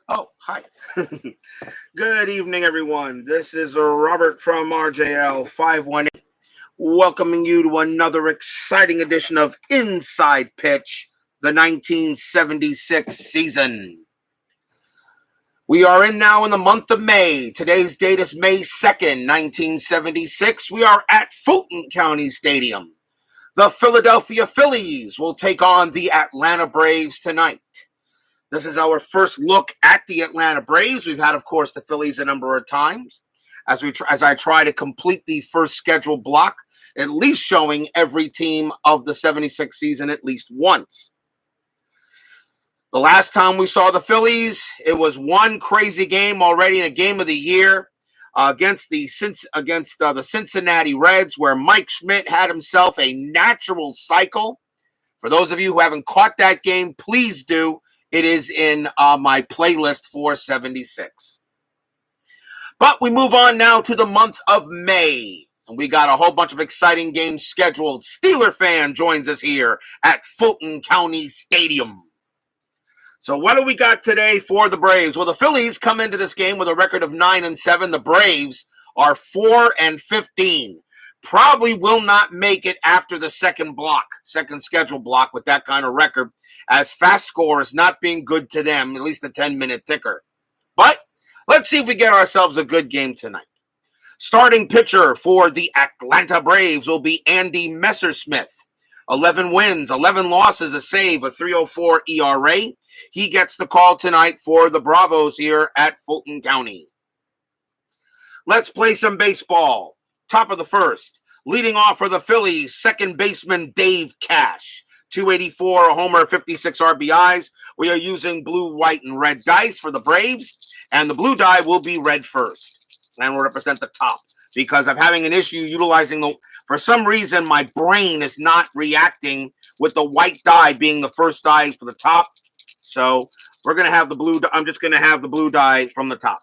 Oh, hi. Good evening, everyone. This is Robert from RJL 518, welcoming you to another exciting edition of Inside Pitch, the 1976 season. We are now in the month of May. Today's date is May 2nd, 1976. We are at Fulton County Stadium. The Philadelphia Phillies will take on the Atlanta Braves tonight. This is our first look at the Atlanta Braves. We've had, of course, the Phillies a number of times as I try to complete the first scheduled block, at least showing every team of the 76 season at least once. The last time we saw the Phillies, it was one crazy game already in a game of the year against the Cincinnati Reds, where Mike Schmidt had himself a natural cycle. For those of you who haven't caught that game, please do. It is in my playlist for 76. But we move on now to the month of May. And we got a whole bunch of exciting games scheduled. Steeler fan joins us here at Fulton County Stadium. So what do we got today for the Braves? Well, the Phillies come into this game with a record of 9-7. The Braves are 4-15. Probably will not make it after the second schedule block with that kind of record, as FastScore is not being good to them, at least a 10-minute ticker. But let's see if we get ourselves a good game tonight. Starting pitcher for the Atlanta Braves will be Andy Messersmith. 11 wins, 11 losses, a save, a 3.04 ERA. He gets the call tonight for the Bravos here at Fulton County. Let's play some baseball. Top of the first. Leading off for the Phillies, second baseman Dave Cash. 284, a homer, 56 RBIs. We are using blue, white, and red dice for the Braves, and the blue die will be red first, and will represent the top, because I'm having an issue utilizing for some reason, my brain is not reacting with the white die being the first die for the top, so we're going to have the blue. I'm just going to have the blue die from the top.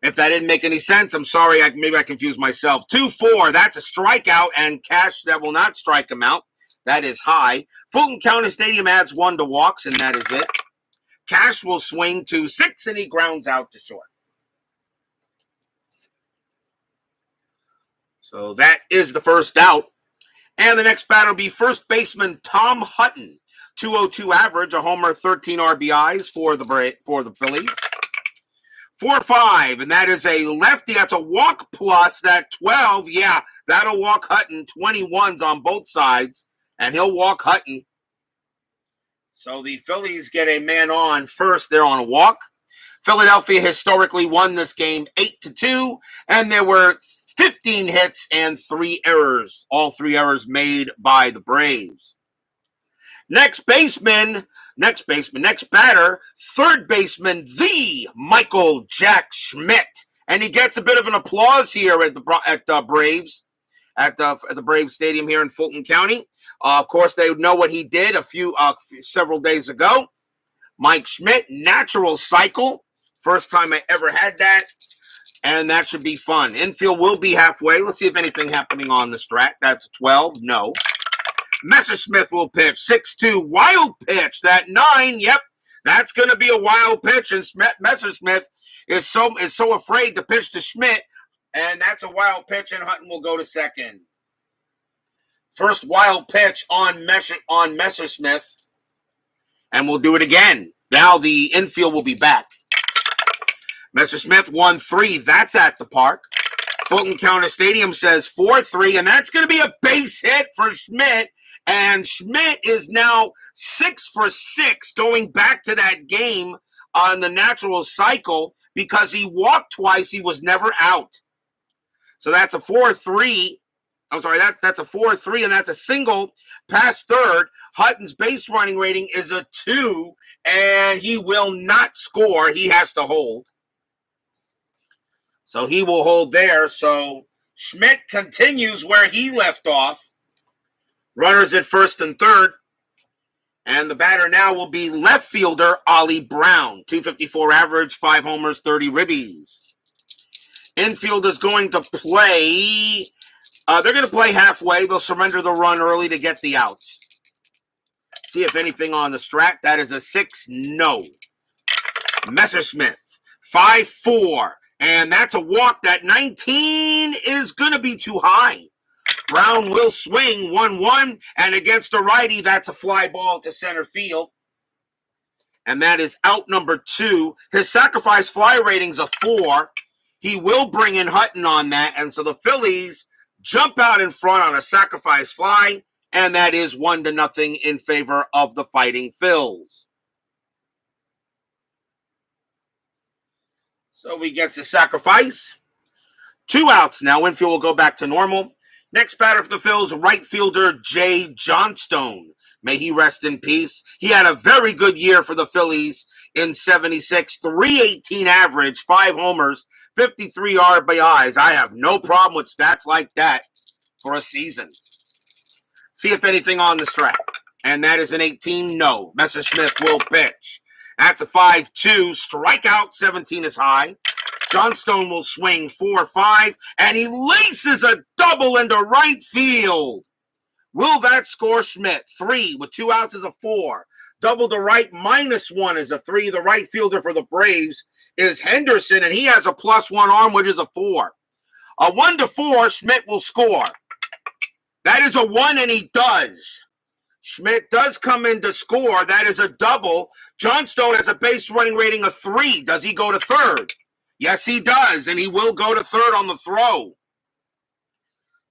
If that didn't make any sense, I'm sorry. Maybe I confused myself. 2-4, that's a strikeout, and Cash, that will not strike him out. That is high. Fulton County Stadium adds 1 to walks, and that is it. Cash will swing to 6, and he grounds out to short. So that is the first out. And the next batter will be first baseman Tom Hutton. 202 average, a homer, 13 RBIs for the Phillies. 4-5, and that is a lefty. That's a walk plus that 12. Yeah, that'll walk Hutton. 21s on both sides, and he'll walk Hutton. So the Phillies get a man on first. They're on a walk. Philadelphia historically won this game 8-2, and there were 15 hits and 3 errors. All 3 errors made by the Braves. Next batter, third baseman, the Michael Jack Schmidt. And he gets a bit of an applause here at the Braves, at the Braves Stadium here in Fulton County. Of course, they know what he did several days ago. Mike Schmidt, natural cycle. First time I ever had that. And that should be fun. Infield will be halfway. Let's see if anything happening on the strat. That's a 12. No. Messersmith will pitch. 6-2. Wild pitch. That 9. Yep. That's going to be a wild pitch. And Messersmith is so afraid to pitch to Schmidt. And that's a wild pitch. And Hutton will go to second. First wild pitch on Messersmith. And we'll do it again. Now the infield will be back. Messersmith 1-3. That's at the park. Fulton County Stadium says 4-3, and that's going to be a base hit for Schmidt. And Schmidt is now 6 for 6, going back to that game on the natural cycle, because he walked twice. He was never out. So that's a 4-3. I'm sorry, that's a 4-3, and that's a single past third. Hutton's base running rating is a 2, and he will not score. He has to hold. So he will hold there. So Schmidt continues where he left off. Runners at first and third. And the batter now will be left fielder Ollie Brown. 254 average, 5 homers, 30 ribbies. Infield is going to play. They're going to play halfway. They'll surrender the run early to get the outs. See if anything on the strat. That is a 6. No. Messersmith, 5-4. And that's a walk. That 19 is going to be too high. Brown will swing 1-1. And against a righty, that's a fly ball to center field. And that is out number 2. His sacrifice fly rating's a 4. He will bring in Hutton on that. And so the Phillies jump out in front on a sacrifice fly. And that is 1-0 in favor of the Fighting Phils. So he gets a sacrifice. 2 outs now. Infield will go back to normal. Next batter for the Phils, right fielder Jay Johnstone. May he rest in peace. He had a very good year for the Phillies in 76. 318 average, 5 homers, 53 RBIs. I have no problem with stats like that for a season. See if anything on the track. And that is an 18. No. Messersmith will pitch. That's a 5-2. Strikeout, 17 is high. Johnstone will swing 4-5. And he laces a double into right field. Will that score Schmidt? 3 with 2 outs is a 4. Double to right, -1 is a 3. The right fielder for the Braves is Henderson, and he has a +1 arm, which is a 4. A 1-4, Schmidt will score. That is a 1, and he does. Schmidt does come in to score. That is a double. Johnstone has a base running rating of 3. Does he go to third? Yes, he does, and he will go to third on the throw.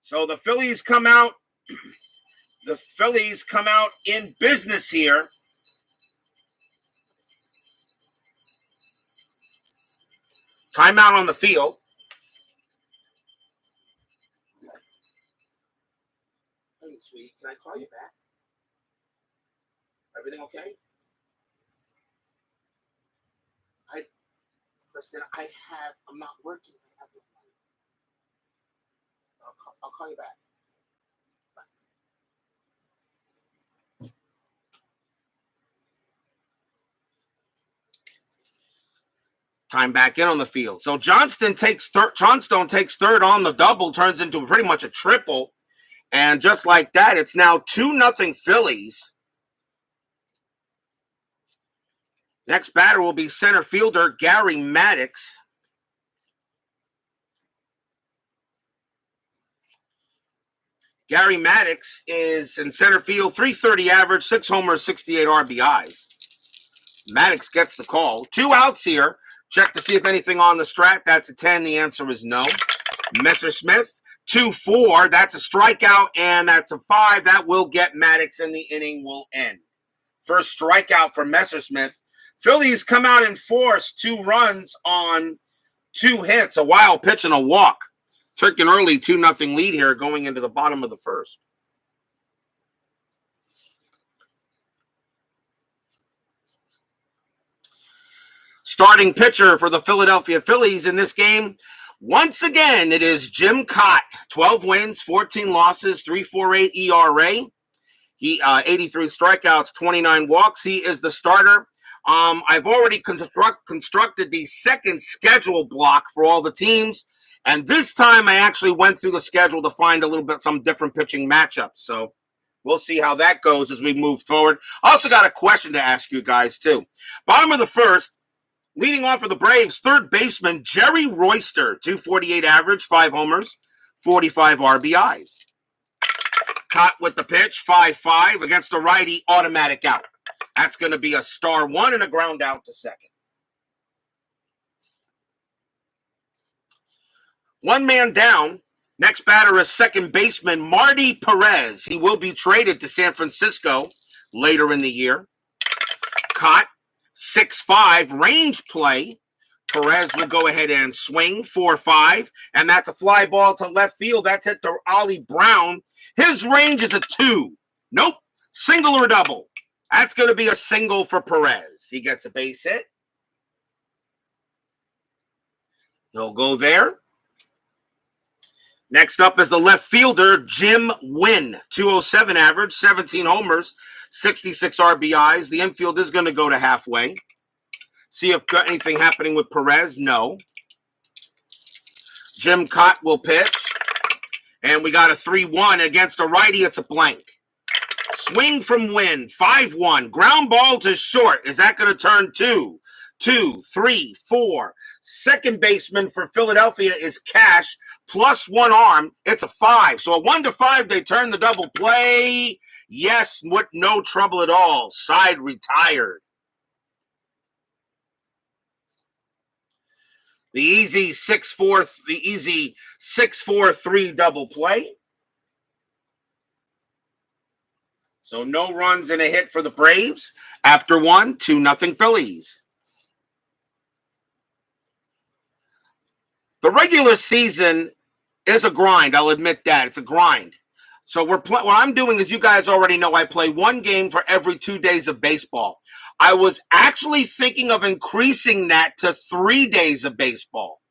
So the Phillies come out. The Phillies come out in business here. Timeout on the field. Hey, sweetie, can I call you back? Everything okay? Kristen, I'm not working. I have no money. I'll call you back. Time back in on the field. So Johnstone takes third on the double, turns into pretty much a triple. And just like that, it's now 2-0 Phillies. Next batter will be center fielder Gary Maddox. Gary Maddox is in center field, 330 average, 6 homers, 68 RBIs. Maddox gets the call. 2 outs here. Check to see if anything on the strat. That's a 10. The answer is no. Messersmith, 2-4. That's a strikeout, and that's a 5. That will get Maddox, and the inning will end. First strikeout for Messersmith. Phillies come out and force 2 runs on 2 hits, a wild pitch and a walk. Took an early 2-0 lead here going into the bottom of the first. Starting pitcher for the Philadelphia Phillies in this game, once again, it is Jim Kaat. 12 wins, 14 losses, 3.48 ERA. He 83 strikeouts, 29 walks. He is the starter. I've already constructed the second schedule block for all the teams. And this time I actually went through the schedule to find a little bit some different pitching matchups. So we'll see how that goes as we move forward. I also got a question to ask you guys, too. Bottom of the first, leading off for the Braves, third baseman Jerry Royster, 248 average, 5 homers, 45 RBIs. Kaat with the pitch, 5-5 against a righty, automatic out. That's going to be a star 1 and a ground out to second. 1 man down. Next batter is second baseman Marty Perez. He will be traded to San Francisco later in the year. Kaat, 6'5", range play. Perez will go ahead and swing 4-5, and that's a fly ball to left field. That's hit to Ollie Brown. His range is a 2. Nope, single or double. That's going to be a single for Perez. He gets a base hit. He'll go there. Next up is the left fielder, Jim Wynn. 207 average, 17 homers, 66 RBIs. The infield is going to go to halfway. See if got anything happening with Perez. No. Jim Kaat will pitch. And we got a 3-1 against a righty. It's a blank. Swing from Wynn, 5-1. Ground ball to short. Is that going to turn 2? 2, 3, 4. Second baseman for Philadelphia is Cash, plus one arm. It's a 5. So a 1-5, they turn the double play. Yes, with no trouble at all. Side retired. The easy 6-4-3 double play. So no runs and a hit for the Braves. After 1, 2-0 Phillies. The regular season is a grind. I'll admit that. It's a grind. So what I'm doing is, you guys already know, I play one game for every 2 days of baseball. I was actually thinking of increasing that to 3 days of baseball.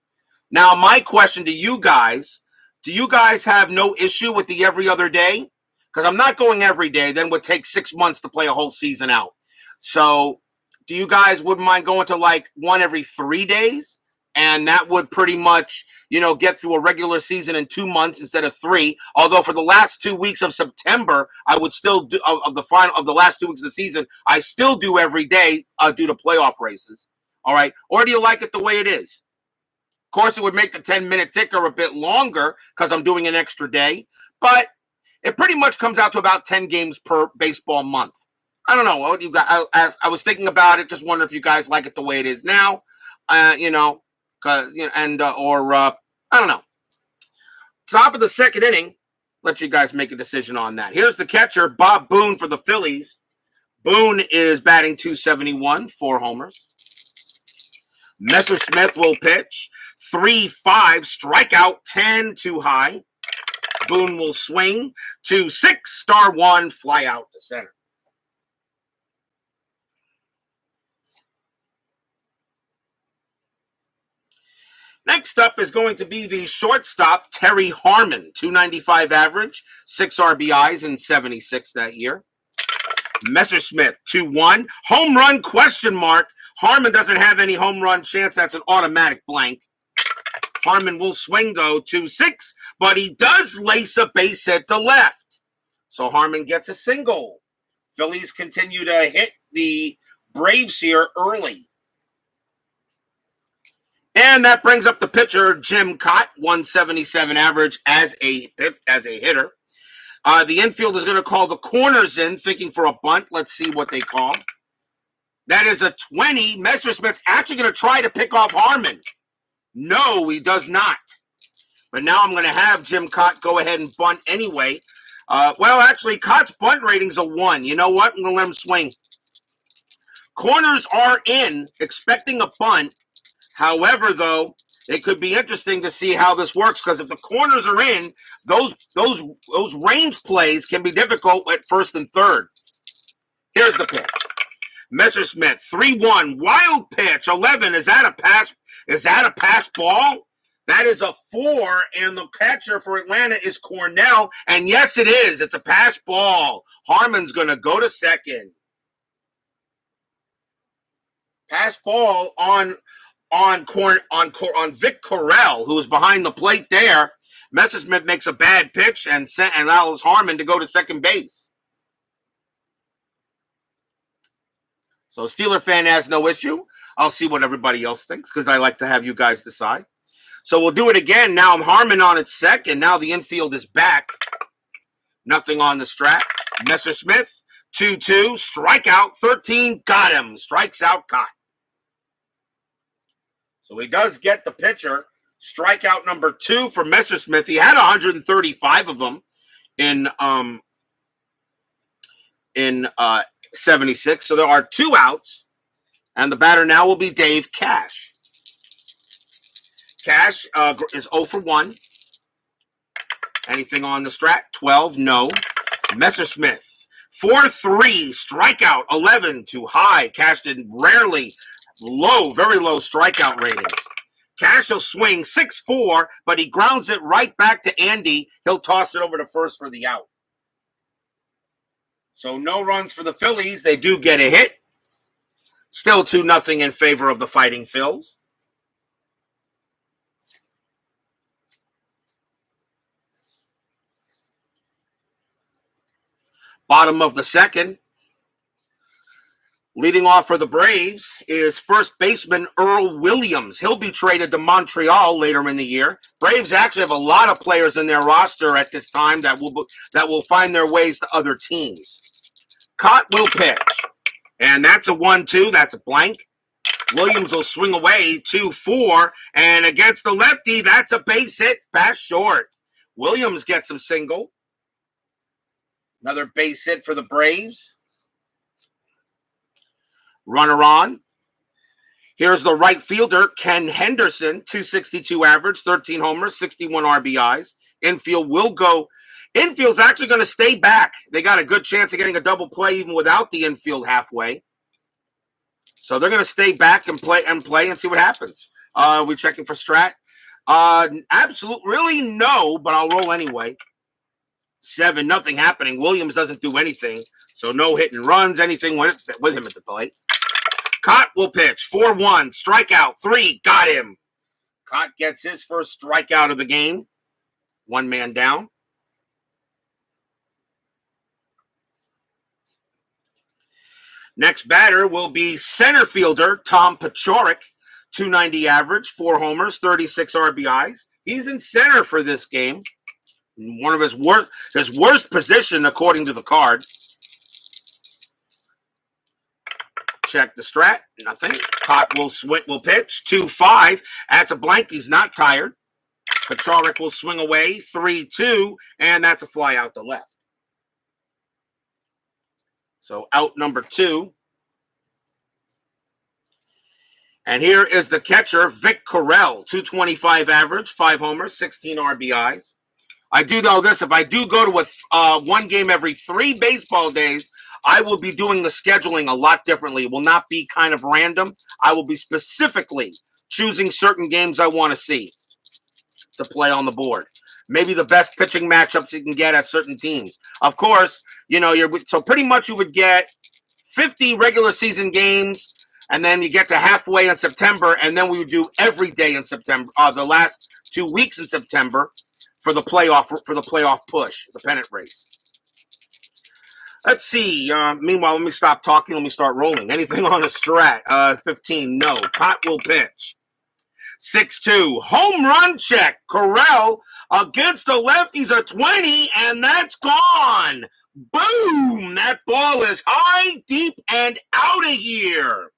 Now, my question to you guys, do you guys have no issue with the every other day? Because I'm not going every day. Then it would take 6 months to play a whole season out. So do you guys wouldn't mind going to like one every 3 days? And that would pretty much, get through a regular season in 2 months instead of 3. Although for the last 2 weeks of September, I would still do of the last 2 weeks of the season, I still do every day due to playoff races. All right. Or do you like it the way it is? Of course, it would make the 10-minute ticker a bit longer because I'm doing an extra day, but it pretty much comes out to about 10 games per baseball month. I don't know what you got. I was thinking about it. Just wondering if you guys like it the way it is now. I don't know. Top of the second inning. Let you guys make a decision on that. Here's the catcher, Bob Boone for the Phillies. Boone is batting .271, 4 homers. Messersmith will pitch. 3-5, strikeout, 10 too high. Boone will swing. 2-6, star 1, fly out to center. Next up is going to be the shortstop, Terry Harmon, .295 average, 6 RBIs in 76 that year. Messersmith, 2-1. Home run question mark. Harmon doesn't have any home run chance. That's an automatic blank. Harmon will swing, though, 2-6, but he does lace a base hit to left. So Harmon gets a single. Phillies continue to hit the Braves here early. And that brings up the pitcher, Jim Kaat, .177 average as a hitter. The infield is going to call the corners in, thinking for a bunt. Let's see what they call. That is a 20. Messersmith's actually going to try to pick off Harmon. No, he does not. But now I'm going to have Jim Kaat go ahead and bunt anyway. Actually, Kaat's bunt rating's a 1. You know what? I'm going to let him swing. Corners are in, expecting a bunt. However, though, it could be interesting to see how this works, because if the corners are in, those range plays can be difficult at first and third. Here's the pitch. Messersmith, 3-1, wild pitch, 11. Is that a pass? Is that a pass ball? That is a 4, and the catcher for Atlanta is Cornell. And yes, it is. It's a pass ball. Harmon's going to go to second. Pass ball on Vic Correll, who is behind the plate there. Messersmith makes a bad pitch and allows Harmon to go to second base. So Steeler fan has no issue. I'll see what everybody else thinks, because I like to have you guys decide. So we'll do it again. Now I'm Harmon on its second. Now the infield is back. Nothing on the strat. Messersmith, 2-2, strikeout, 13, got him. Strikes out Kaat. So he does get the pitcher. Strikeout number 2 for Messersmith. He had 135 of them in 76. So there are 2 outs. And the batter now will be Dave Cash. Cash is 0 for 1. Anything on the strat? 12, no. Messersmith, 4-3, strikeout, 11, too high. Cash did rarely very low strikeout ratings. Cash will swing 6-4, but he grounds it right back to Andy. He'll toss it over to first for the out. So no runs for the Phillies. They do get a hit. Still 2-0 in favor of the Fighting Phils. Bottom of the second. Leading off for the Braves is first baseman Earl Williams. He'll be traded to Montreal later in the year. Braves actually have a lot of players in their roster at this time that will find their ways to other teams. Kaat will pitch. And that's a 1-2. That's a blank. Williams will swing away 2-4. And against the lefty, that's a base hit past short. Williams gets some single. Another base hit for the Braves. Runner on. Here's the right fielder, Ken Henderson, 262 average, 13 homers, 61 RBIs. Infield's actually going to stay back. They got a good chance of getting a double play even without the infield halfway. So they're going to stay back and play and see what happens. We checking for strat? Absolutely, really no, but I'll roll anyway. 7, nothing happening. Williams doesn't do anything. So no hit and runs, anything with him at the plate. Kaat will pitch. 4-1, strikeout, 3, got him. Kaat gets his first strikeout of the game. 1 man down. Next batter will be center fielder Tom Pachorik, 290 average, 4 homers, 36 RBIs. He's in center for this game. One of his worst position according to the card. Check the strat. Nothing. Kaat will pitch. 2-5. That's a blank. He's not tired. Pachorik will swing away. 3-2. And that's a fly out to left. So out number 2. And here is the catcher, Vic Correll. 225 average, 5 homers, 16 RBIs. I do know this. If I do go to one game every 3 baseball days, I will be doing the scheduling a lot differently. It will not be kind of random. I will be specifically choosing certain games I want to see to play on the board. Maybe the best pitching matchups you can get at certain teams. Of course, so pretty much you would get 50 regular season games, and then you get to halfway in September, and then we would do every day in September, the last 2 weeks in September for the playoff push, the pennant race. Let's see. Meanwhile, let me stop talking. Let me start rolling. Anything on a strat? 15, no. Kaat will pitch. 6-2. Home run check. Correll against the lefties a 20, and that's gone. Boom! That ball is high, deep, and out of here.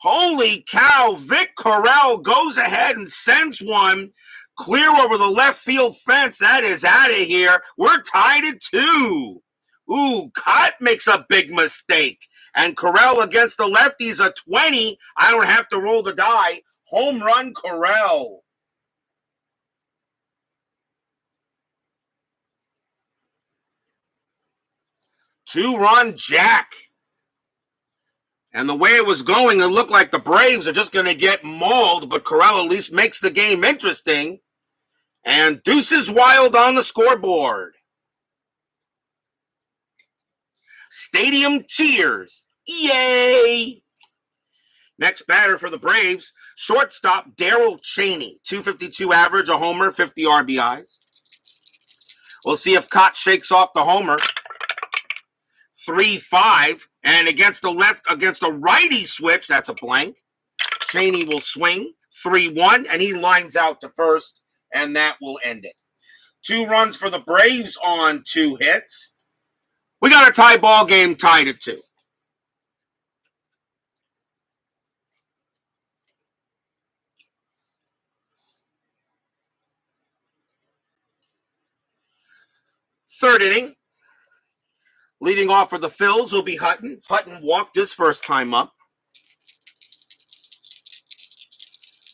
Holy cow. Vic Correll goes ahead and sends one clear over the left field fence. That is out of here. We're tied at 2. Ooh, Kaat makes a big mistake. And Correll against the lefties a 20. I don't have to roll the die. Home run Correll. Two-run jack. And the way it was going, it looked like the Braves are just going to get mauled, but Correll at least makes the game interesting. And deuces wild on the scoreboard. Stadium cheers. Yay! Next batter for the Braves, shortstop Darrell Chaney. 252 average, a homer, 50 RBIs. We'll see if Kaat shakes off the homer. 3-5. And against a righty switch, that's a blank. Chaney will swing. 3-1. And he lines out to first. And that will end it. 2 runs for the Braves on 2 hits. We got a tie ball game tied at 2. Third inning. Leading off for the Phillies will be Hutton. Hutton walked his first time up.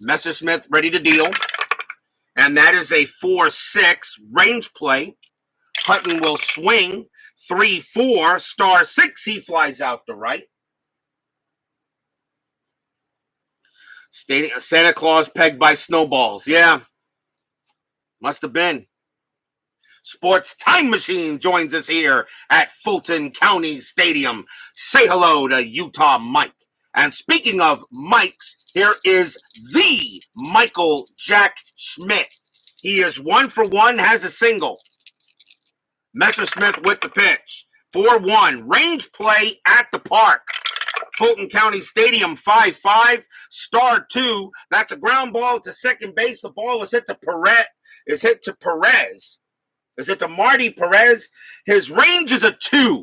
Messersmith ready to deal. And that is a 4-6 range play. Hutton will swing. 3-4, star 6, he flies out to right. Santa Claus pegged by snowballs. Yeah, must have been. Sports Time Machine joins us here at Fulton County Stadium. Say hello to Utah Mike. And speaking of Mikes, here is the Michael Jack Schmidt. He is 1 for 1, has a single. Messersmith with the pitch. 4-1. Range play at the park. Fulton County Stadium, 5-5. Star 2. That's a ground ball to second base. The ball is hit to Perez. Is hit to Marty Perez. His range is a 2.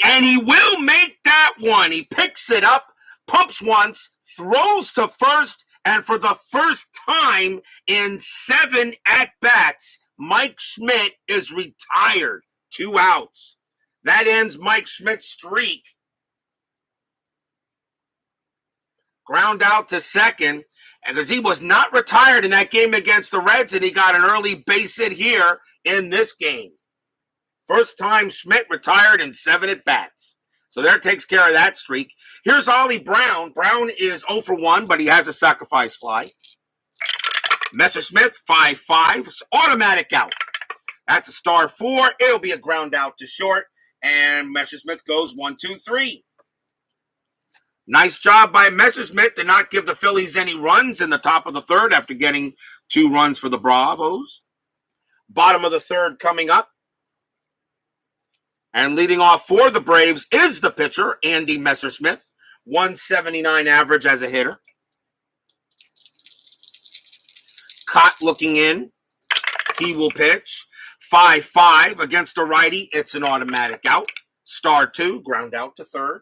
And he will make that one. He picks it up, pumps once, throws to first, and for the first time in 7 at-bats, Mike Schmidt is retired. 2 outs. That ends Mike Schmidt's streak. Ground out to second, because he was not retired in that game against the Reds, and he got an early base hit here in this game. First time Schmidt retired in 7 at-bats. So there takes care of that streak. Here's Ollie Brown. Brown is 0 for 1, but he has a sacrifice fly. Messersmith, 5-5. Automatic out. That's a star 4. It'll be a ground out to short. And Messersmith goes 1-2-3. Nice job by Messersmith to not give the Phillies any runs in the top of the third after getting 2 runs for the Bravos. Bottom of the third coming up. And leading off for the Braves is the pitcher, Andy Messersmith. 179 average as a hitter. Kaat looking in. He will pitch. 5-5 against a righty. It's an automatic out. Star 2, ground out to third.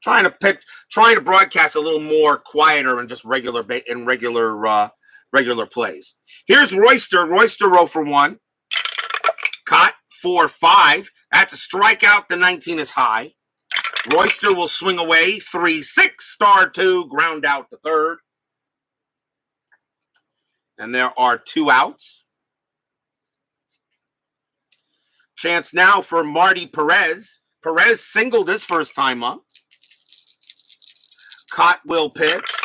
Trying to broadcast a little more quieter and just regular plays. Here's Royster. Royster 0 for 1. Kaat 4-5. That's a strikeout. The 19 is high. Royster will swing away. 3-6. Star 2. Ground out to third. And there are 2 outs. Chance now for Marty Perez. Perez singled his first time up. Kaat will pitch.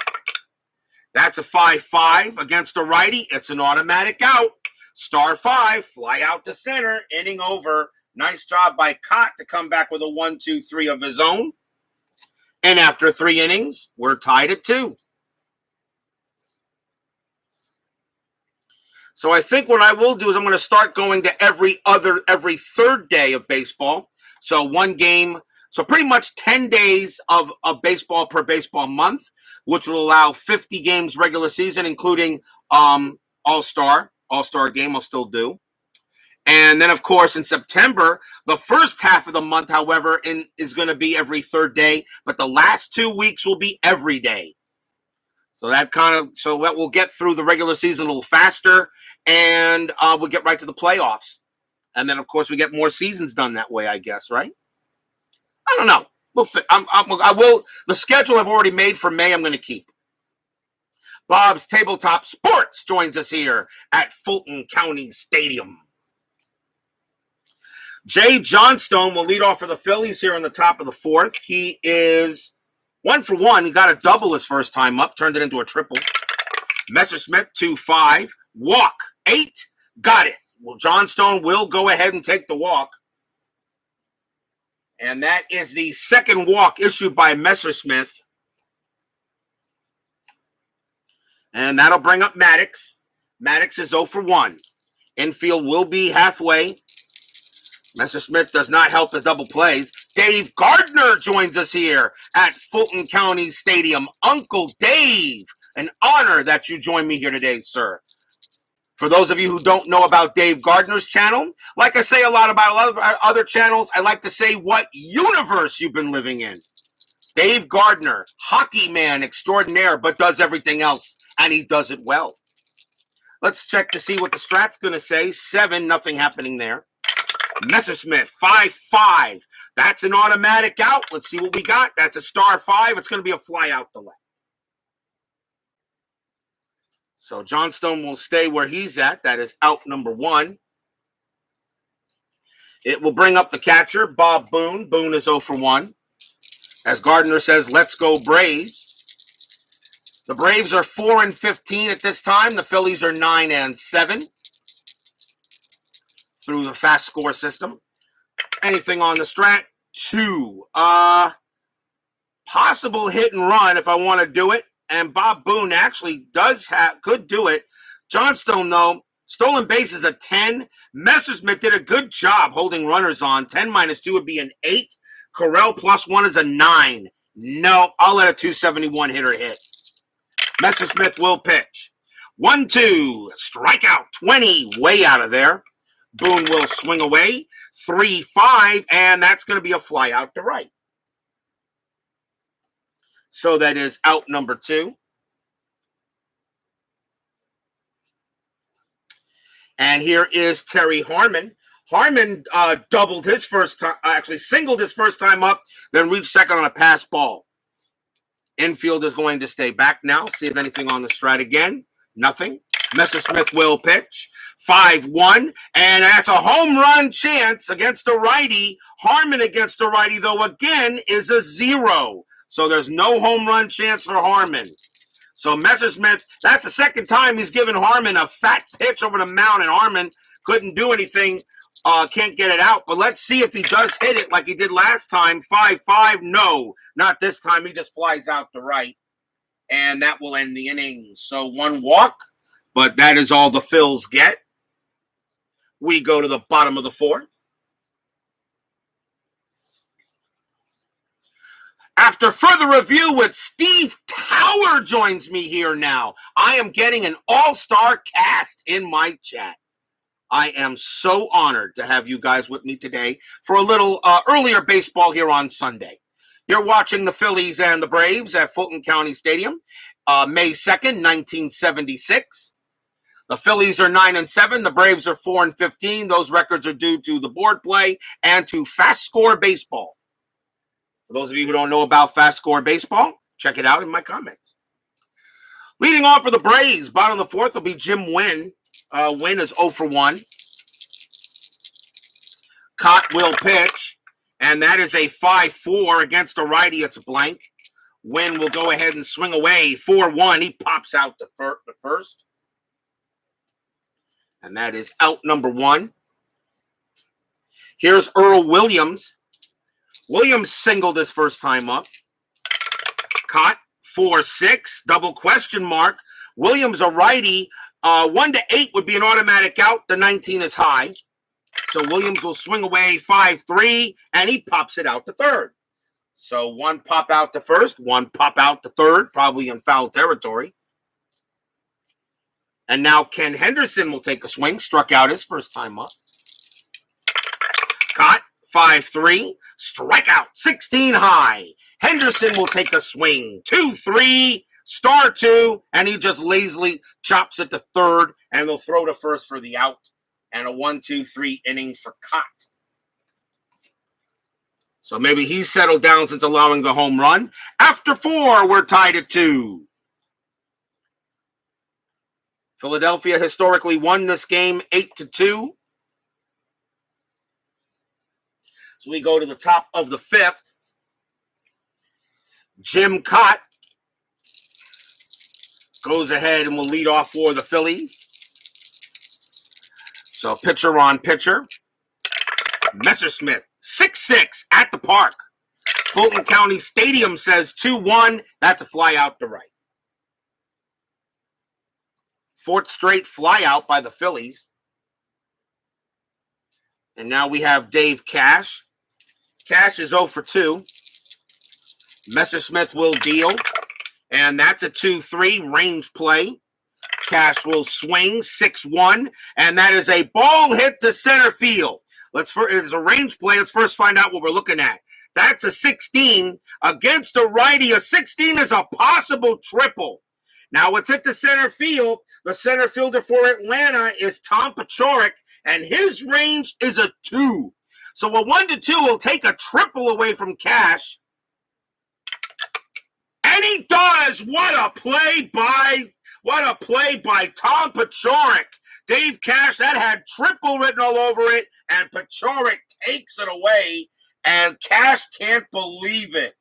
That's a 5-5 against a righty. It's an automatic out. Star 5, fly out to center, inning over. Nice job by Kaat to come back with a 1-2-3 of his own. And after 3 innings, we're tied at 2. So I think what I will do is I'm going to start going to every third day of baseball. So 1 game, so pretty much 10 days of baseball per baseball month, which will allow 50 games regular season, including All-Star game I'll still do. And then, of course, in September, the first half of the month, however, is going to be every third day, but the last 2 weeks will be every day. So that will get through the regular season a little faster, and we'll get right to the playoffs. And then, of course, we get more seasons done that way, I guess, right? I don't know. The schedule I've already made for May, I'm going to keep. Bob's Tabletop Sports joins us here at Fulton County Stadium. Jay Johnstone will lead off for the Phillies here in the top of the fourth. He is 1 for 1. He got a double his first time up, turned it into a triple. Messersmith, 2-5. Walk, 8. Got it. Well, Johnstone will go ahead and take the walk. And that is the second walk issued by Messersmith. And that'll bring up Maddox. Maddox is 0 for 1. Infield will be halfway. Messersmith does not help the double plays. Dave Gardner joins us here at Fulton County Stadium. Uncle Dave, an honor that you join me here today, sir. For those of you who don't know about Dave Gardner's channel, like I say a lot about other channels, I like to say what universe you've been living in. Dave Gardner, hockey man extraordinaire, but does everything else, and he does it well. Let's check to see what the strat's going to say. 7, nothing happening there. Messersmith, 5-5. That's an automatic out. Let's see what we got. That's a star 5. It's going to be a fly out to left. So Johnstone will stay where he's at. That is out number 1. It will bring up the catcher, Bob Boone. Boone is 0 for 1. As Gardner says, let's go Braves. The Braves are 4-15 at this time. The Phillies are 9-7 through the FastScore system. Anything on the strat? 2. Possible hit and run if I want to do it. And Bob Boone actually could do it. Johnstone, though, Stolen bases a 10. Messersmith did a good job holding runners on. 10 minus 2 would be an 8. Corral plus 1 is a 9. No, I'll let a 271 hitter hit. Messersmith will pitch. 1-2, strikeout, 20, way out of there. Boone will swing away. 3-5, and that's going to be a fly out to right. So that is out number 2. And here is Terry Harmon. Harmon doubled his first time, actually singled his first time up, then reached second on a pass ball. Infield is going to stay back now. See if anything on the stride again. Nothing. Messersmith will pitch. 5-1, and that's a home run chance against a righty. Harmon against a righty, though, again, is a 0. So there's no home run chance for Harmon. So Messersmith, that's the second time he's given Harmon a fat pitch over the mound, and Harmon couldn't do anything, can't get it out. But let's see if he does hit it like he did last time. 5-5, no, not this time. He just flies out to right, and that will end the inning. So 1 walk, but that is all the Phils get. We go to the bottom of the 4th. After further review with Steve Tower joins me here now. I am getting an all-star cast in my chat. I am so honored to have you guys with me today for a little earlier baseball here on Sunday. You're watching the Phillies and the Braves at Fulton County Stadium, May 2nd, 1976. The Phillies are 9-7. The Braves are 4-15. Those records are due to the board play and to FastScore Baseball. For those of you who don't know about FastScore Baseball, check it out in my comments. Leading off for the Braves, bottom of the 4th will be Jim Wynn. Wynn is 0 for 1. Kaat will pitch, and that is a 5-4 against a righty. It's a blank. Wynn will go ahead and swing away. 4-1. He pops out the first. And that is out number 1. Here's Earl Williams. Williams singled his first time up. Kaat, 4-6, double question mark. Williams, a righty. 1-8 would be an automatic out. The 19 is high. So Williams will swing away 5-3, and he pops it out to third. So 1 pop out to first, 1 pop out to third, probably in foul territory. And now Ken Henderson will take a swing, struck out his first time up. Kaat, 5-3, strikeout, 16 high. Henderson will take a swing, 2-3, star 2, and he just lazily chops it to third, and they'll throw to first for the out, and a 1-2-3 inning for Kaat. So maybe he's settled down since allowing the home run. After 4, we're tied at 2. Philadelphia historically won this game 8-2. So we go to the top of the 5th. Jim Kaat goes ahead and will lead off for the Phillies. So pitcher on pitcher. Messersmith, 6-6 at the park. Fulton County Stadium says 2-1. That's a fly out to right. 4th straight fly out by the Phillies. And now we have Dave Cash. Cash is 0 for 2. Messersmith will deal. And that's a 2-3 range play. Cash will swing 6-1. And that is a ball hit to center field. It's a range play. Let's first find out what we're looking at. That's a 16 against a righty. A 16 is a possible triple. Now it's hit to center field. The center fielder for Atlanta is Tom Pachorik, and his range is a 2. So a 1-2 will take a triple away from Cash. And he does. What a play by Tom Pachorik. Dave Cash, that had triple written all over it, and Pachorik takes it away, and Cash can't believe it.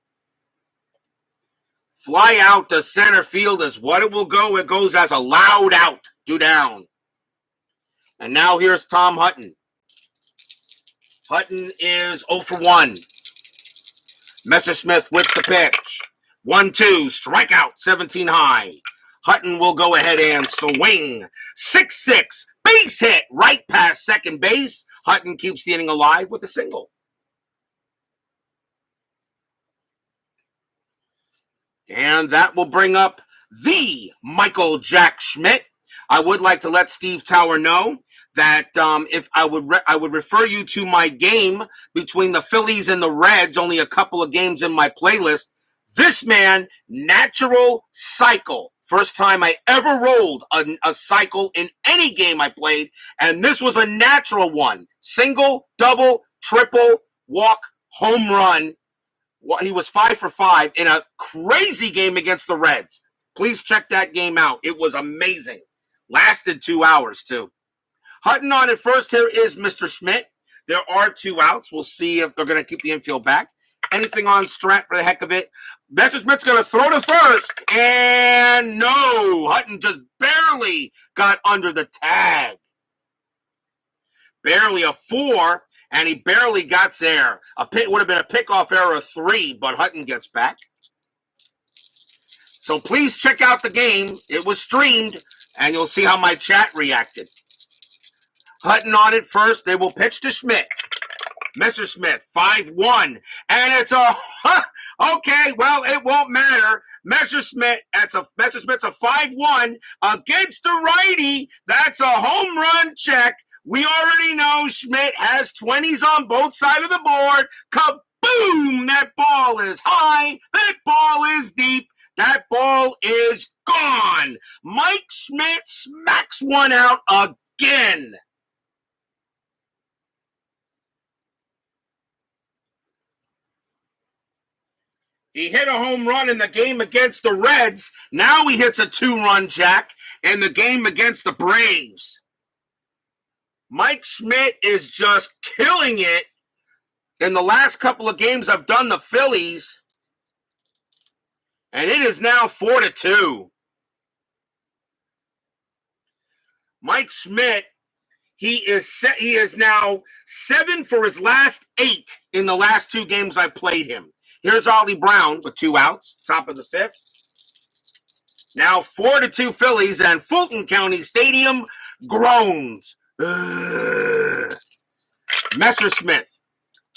Fly out to center field is what it will go. It goes as a loud out, 2 down. And now here's Tom Hutton. Hutton is 0 for 1. Messersmith with the pitch. 1-2, strikeout, 17 high. Hutton will go ahead and swing. 6-6, base hit right past second base. Hutton keeps the inning alive with a single. And that will bring up the Michael Jack Schmidt. I would like to let Steve Tower know that if I would refer you to my game between the Phillies and the Reds, only a couple of games in my playlist. This man, natural cycle. First time I ever rolled a cycle in any game I played, and this was a natural one. Single, double, triple, walk, home run. He was 5 for 5 in a crazy game against the Reds. Please check that game out. It was amazing. Lasted 2 hours, too. Hutton on at first. Here is Mr. Schmidt. There are 2 outs. We'll see if they're going to keep the infield back. Anything on Strat for the heck of it. Messersmith's going to throw to first. And no. Hutton just barely got under the tag. Barely a 4. And he barely got there. Would have been a pickoff error of 3, but Hutton gets back. So please check out the game. It was streamed, and you'll see how my chat reacted. Hutton on it first. They will pitch to Schmidt. Messersmith, 5-1. And it's a, okay, well, it won't matter. Messersmith's a 5-1 against the righty. That's a home run check. We already know Schmidt has 20s on both sides of the board. Kaboom! That ball is high. That ball is deep. That ball is gone. Mike Schmidt smacks one out again. He hit a home run in the game against the Reds. Now he hits a 2-run jack in the game against the Braves. Mike Schmidt is just killing it. In the last couple of games I've done the Phillies, and it is now 4-2. Mike Schmidt, he is now 7 for his last 8 in the last 2 games I played him. Here's Ollie Brown with 2 outs, top of the 5th. Now 4-2 Phillies, and Fulton County Stadium groans. Messersmith,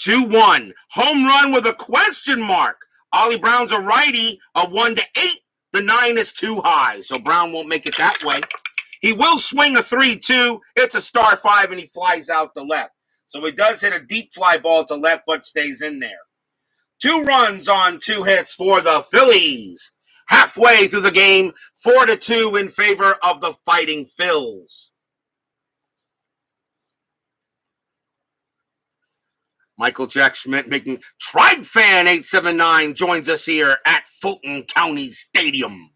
2-1. Home run with a question mark. Ollie Brown's a righty, a 1-8. The 9 is too high, so Brown won't make it that way. He will swing a 3-2. It's a star 5, and he flies out to left. So he does hit a deep fly ball to left, but stays in there. 2 runs on 2 hits for the Phillies. Halfway through the game, 4-2 in favor of the Fighting Phils. Michael Jack Schmidt making Tribe Fan 879 joins us here at Fulton County Stadium.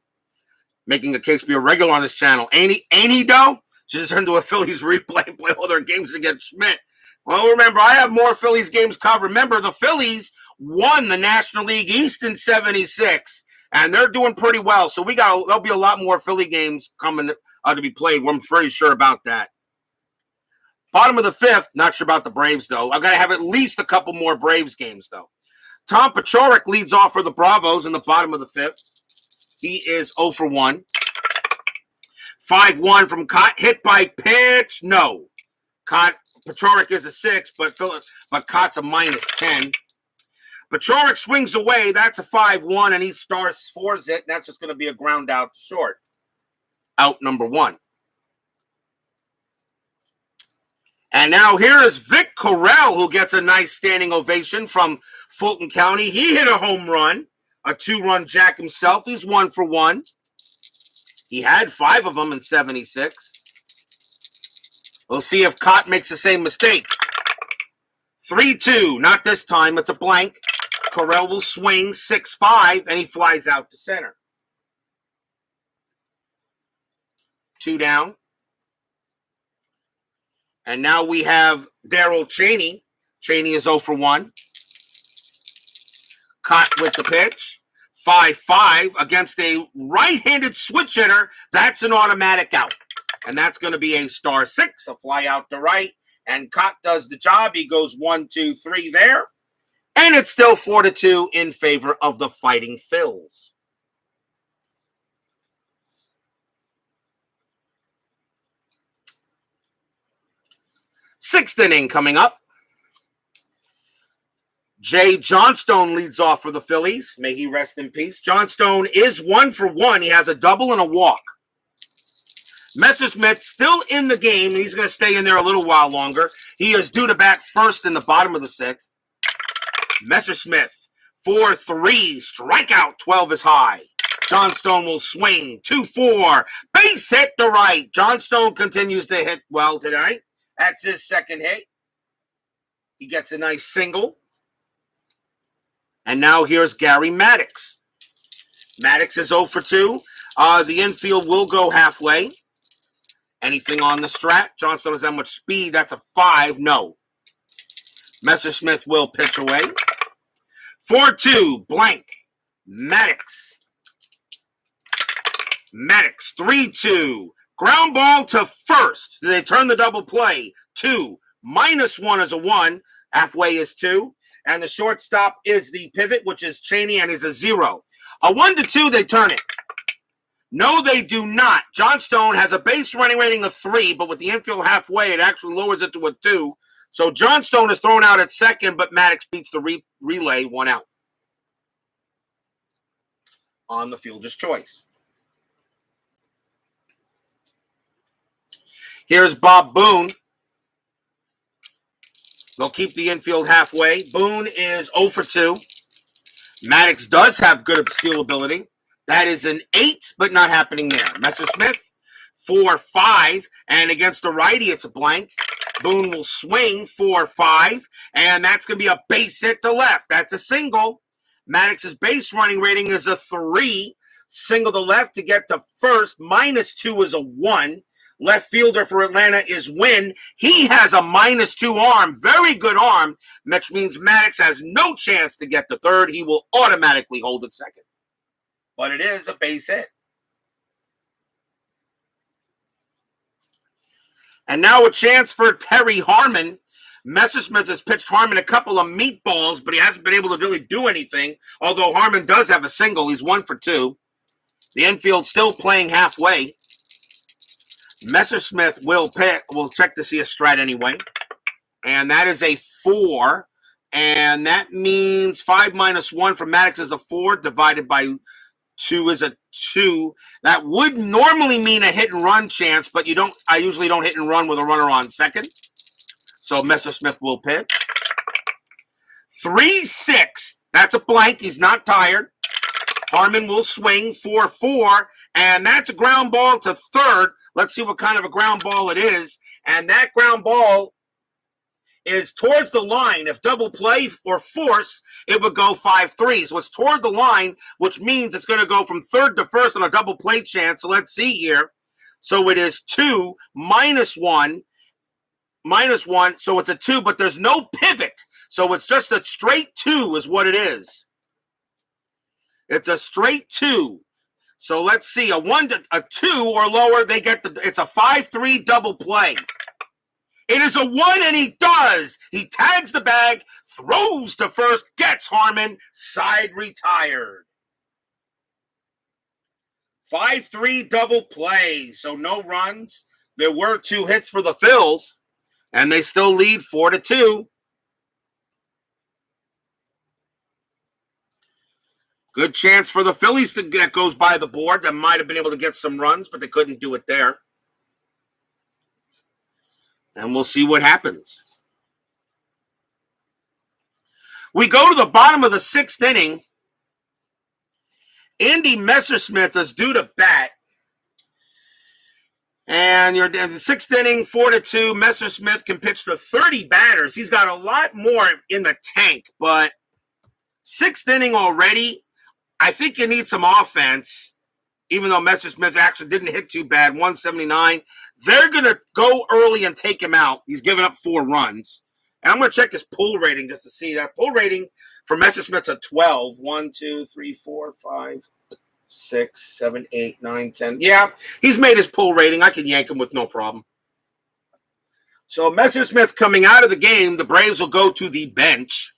Making a case to be a regular on this channel. Ain't he though? Just turn to a Phillies replay and play all their games against Schmidt. Well, remember, I have more Phillies games covered. Remember, the Phillies won the National League East in 76, and they're doing pretty well. So there'll be a lot more Philly games coming to be played. I'm pretty sure about that. Bottom of the 5th, not sure about the Braves, though. I've got to have at least a couple more Braves games, though. Tom Pachorik leads off for the Bravos in the bottom of the 5th. He is 0 for 1. 5-1 from Kaat. Hit by pitch. No. Pachorik is a 6, but Kaat's a -10. Pachorik swings away. That's a 5-1, and he stars 4s it. That's just going to be a ground out short. Out number 1. And now here is Vic Correll, who gets a nice standing ovation from Fulton County. He hit a home run, a 2-run jack himself. He's 1 for 1. He had 5 of them in 76. We'll see if Kaat makes the same mistake. 3-2. Not this time. It's a blank. Correll will swing 6-5, and he flies out to center. 2 down. And now we have Darryl Cheney. Cheney is 0 for 1. Kaat with the pitch. 5-5 against a right-handed switch hitter. That's an automatic out. And that's going to be a star 6, a fly out to right. And Kaat does the job. He goes 1, 2, 3 there. And it's still 4-2 in favor of the Fighting Phils. Sixth inning coming up. Jay Johnstone leads off for the Phillies. May he rest in peace. Johnstone is 1 for 1. He has a double and a walk. Messersmith still in the game. He's going to stay in there a little while longer. He is due to bat first in the bottom of the sixth. Messersmith, 4-3, strikeout, 12 is high. Johnstone will swing, 2-4, base hit to right. Johnstone continues to hit well tonight. That's his second hit. He gets a nice single. And now here's Gary Maddox. Maddox is 0 for 2. The infield will go halfway. Anything on the strat? Johnstone has that much speed. That's a 5. No. Messersmith will pitch away. 4-2, blank. Maddox. Maddox, 3-2. Ground ball to first. They turn the double play. 2. -1 is a 1. Halfway is 2. And the shortstop is the pivot, which is Cheney, and is a 0. A 1-2, they turn it. No, they do not. Johnstone has a base running rating of 3, but with the infield halfway, it actually lowers it to a 2. So Johnstone is thrown out at second, but Maddox beats the relay, 1 out. On the fielder's choice. Here's Bob Boone. They'll keep the infield halfway. Boone is 0 for 2. Maddox does have good steal ability. That is an 8, but not happening there. Messersmith, 4-5, and against the righty, it's a blank. Boone will swing, 4-5, and that's going to be a base hit to left. That's a single. Maddox's base running rating is a 3. Single to left to get to first. -2 is a 1. Left fielder for Atlanta is Wynn. He has a -2 arm, very good arm, which means Maddox has no chance to get to third. He will automatically hold at second. But it is a base hit. And now a chance for Terry Harmon. Messersmith has pitched Harmon a couple of meatballs, but he hasn't been able to really do anything, although Harmon does have a single. He's 1 for 2. The infield still playing halfway. Messersmith will check to see a strat anyway. And that is a 4. And that means 5 -1 from Maddox is a 4, divided by 2 is a 2. That would normally mean a hit and run chance, but I usually don't hit and run with a runner on second. So Messersmith will pitch. 3-6. That's a blank. He's not tired. Harmon will swing, 4-4, and that's a ground ball to third. Let's see what kind of a ground ball it is. And that ground ball is towards the line. If double play or force, it would go 5-3. So it's toward the line, which means it's going to go from third to first on a double play chance. So let's see here. So it is 2 -1. -1, so it's a 2, but there's no pivot. So it's just a straight 2 is what it is. It's a straight 2. So let's see, a 2 or lower, they get it's a 5-3 double play. It is a 1, and he does. He tags the bag, throws to first, gets Harmon, side retired. 5-3 double play, so no runs. There were 2 hits for the Phils, and they still lead 4-2. Good chance for the Phillies that goes by the board. That might have been able to get some runs, but they couldn't do it there. And we'll see what happens. We go to the bottom of the 6th inning. Andy Messersmith is due to bat. And you're in the 6th inning, 4-2. Messersmith can pitch to 30 batters. He's got a lot more in the tank, but 6th inning already. I think you need some offense, even though Messersmith actually didn't hit too bad, 179. They're going to go early and take him out. He's given up 4 runs. And I'm going to check his pull rating just to see. That pull rating for Messersmith's a 12. 1, 2, 3, 4, 5, 6, 7, 8, 9, 10. Yeah, he's made his pull rating. I can yank him with no problem. So Messersmith coming out of the game, the Braves will go to the bench.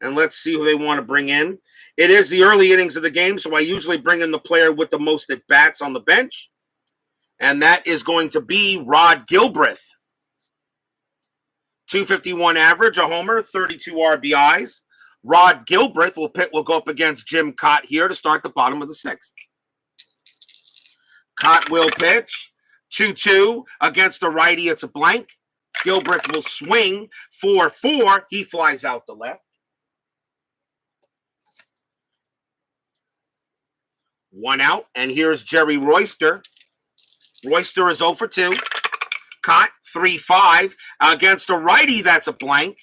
And let's see who they want to bring in. It is the early innings of the game, so I usually bring in the player with the most at-bats on the bench. And that is going to be Rod Gilbreth. .251 average, a homer, 32 RBIs. Rod Gilbreth will go up against Jim Kaat here to start the bottom of the sixth. Kaat will pitch. 2-2 against a righty. It's a blank. Gilbreth will swing. 4-4. He flies out the left. 1 out. And here's Jerry Royster. Royster is 0 for 2. Kaat 3-5 against a righty. That's a blank.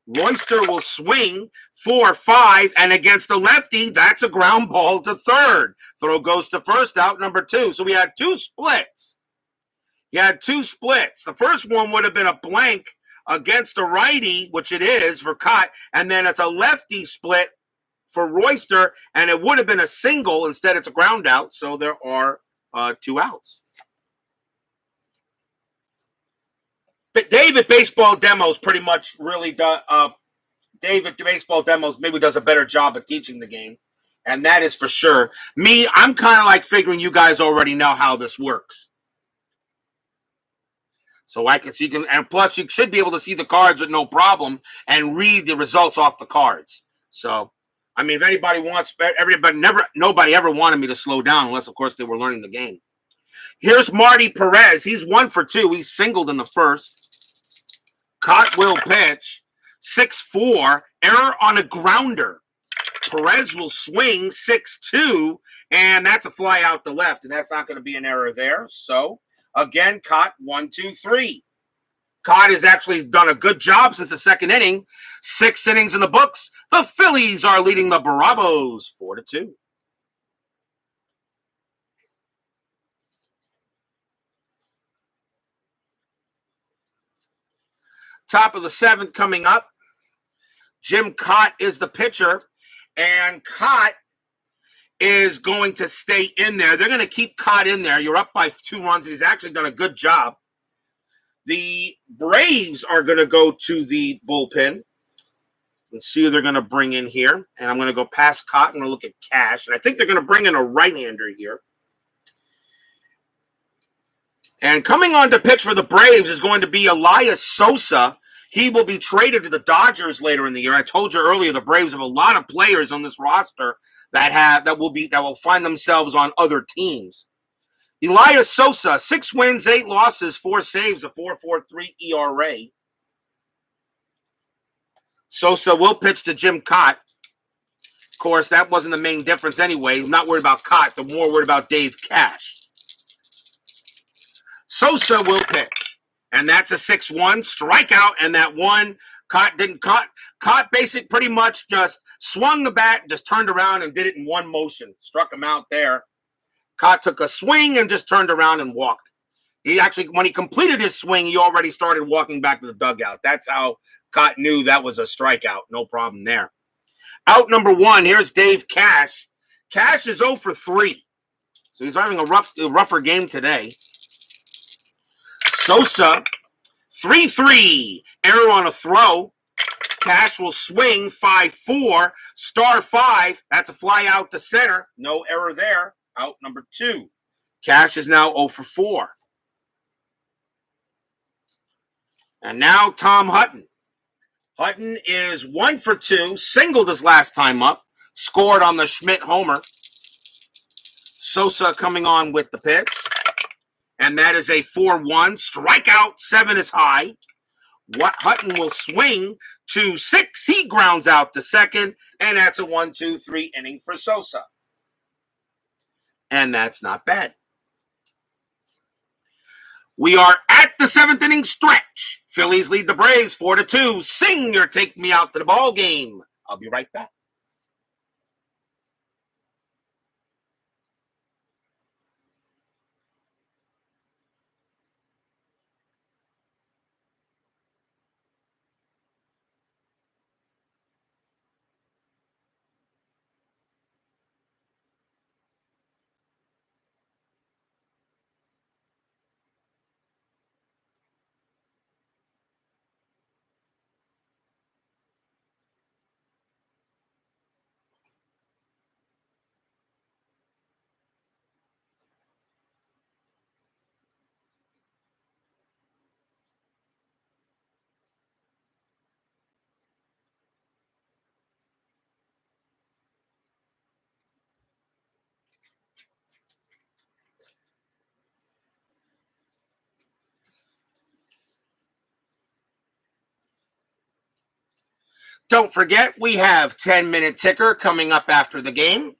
Royster will swing 4-5, and against a lefty, that's a ground ball to third. Throw goes to first, out number 2. So we had 2 splits. You had 2 splits. The first one would have been a blank against a righty, which it is for Kaat, and then it's a lefty split for Royster, and it would have been a single. Instead, it's a ground out, so there are 2 outs. But David Baseball Demos pretty much really does. David Baseball Demos maybe does a better job of teaching the game, and that is for sure. Me, I'm kind of like figuring you guys already know how this works. So you can, and plus you should be able to see the cards with no problem and read the results off the cards. So, I mean, if anybody wants, nobody ever wanted me to slow down unless, of course, they were learning the game. Here's Marty Perez. He's 1 for 2. He's singled in the first. Kaat will pitch. 6-4. Error on a grounder. Perez will swing 6-2. And that's a fly out the left. And that's not going to be an error there. So, again, Kaat 1-2-3. Kaat has actually done a good job since the second inning. 6 innings in the books. The Phillies are leading the Bravos 4-2. Top of the 7th coming up. Jim Kaat is the pitcher, and Kaat is going to stay in there. They're going to keep Kaat in there. You're up by 2 runs. He's actually done a good job. The Braves are going to go to the bullpen and see who they're going to bring in here. And I'm going to go past Kaat. I'm going to look at Cash, and I think they're going to bring in a right-hander here. And coming on to pitch for the Braves is going to be Elias Sosa. He will be traded to the Dodgers later in the year. I told you earlier the Braves have a lot of players on this roster that will find themselves on other teams. Elias Sosa, 6 wins, 8 losses, 4 saves, a 4.43 ERA. Sosa will pitch to Jim Kaat. Of course, that wasn't the main difference anyway. He's not worried about Kaat, but more worried about Dave Cash. Sosa will pitch, and that's a 6-1 strikeout, and that one, Kaat basically pretty much just swung the bat, just turned around and did it in one motion. Struck him out there. Kaat took a swing and just turned around and walked. He actually, when he completed his swing, he already started walking back to the dugout. That's how Kaat knew that was a strikeout. No problem there. Out number 1, here's Dave Cash. Cash is 0 for 3. So he's having a rougher game today. Sosa, 3-3. Error on a throw. Cash will swing 5-4. Star 5. That's a fly out to center. No error there. Out number 2. Cash is now 0 for 4. And now Tom Hutton. Hutton is 1 for 2. Singled his last time up. Scored on the Schmidt homer. Sosa coming on with the pitch. And that is a 4-1. Strikeout, 7 is high. Hutton will swing to 6. He grounds out to second. And that's a 1-2-3 inning for Sosa. And that's not bad. We are at the 7th inning stretch. Phillies lead the Braves 4-2. Sing your take me out to the ball game. I'll be right back. Don't forget, we have 10-minute ticker coming up after the game.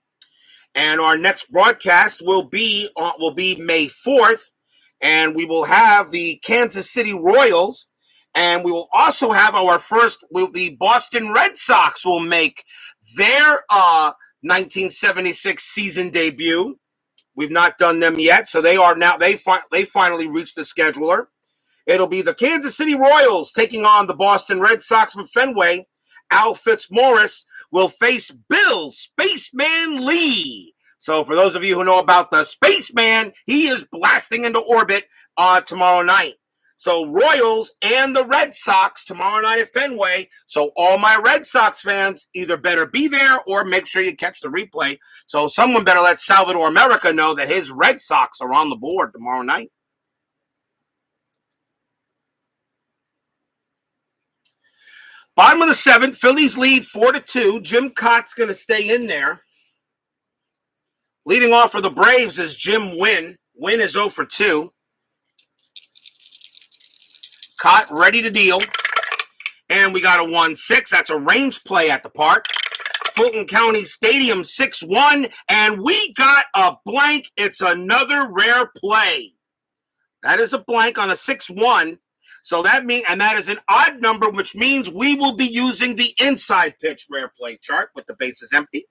And our next broadcast will be May 4th. And we will have the Kansas City Royals. And we will also have the Boston Red Sox will make their 1976 season debut. We've not done them yet. So they finally reached the scheduler. It'll be the Kansas City Royals taking on the Boston Red Sox from Fenway. Al Fitzmaurice will face Bill Spaceman Lee. So for those of you who know about the Spaceman, he is blasting into orbit tomorrow night. So Royals and the Red Sox tomorrow night at Fenway. So all my Red Sox fans either better be there or make sure you catch the replay. So someone better let Salvador America know that his Red Sox are on the board tomorrow night. Bottom of the 7th, Phillies lead 4-2. Jim Kaat's going to stay in there. Leading off for the Braves is Jim Wynn. Wynn is 0 for 2. Kaat ready to deal. And we got a 1-6. That's a range play at the park. Fulton County Stadium 6-1. And we got a blank. It's another rare play. That is a blank on a 6-1. So that is an odd number, which means we will be using the inside pitch rare play chart with the bases empty.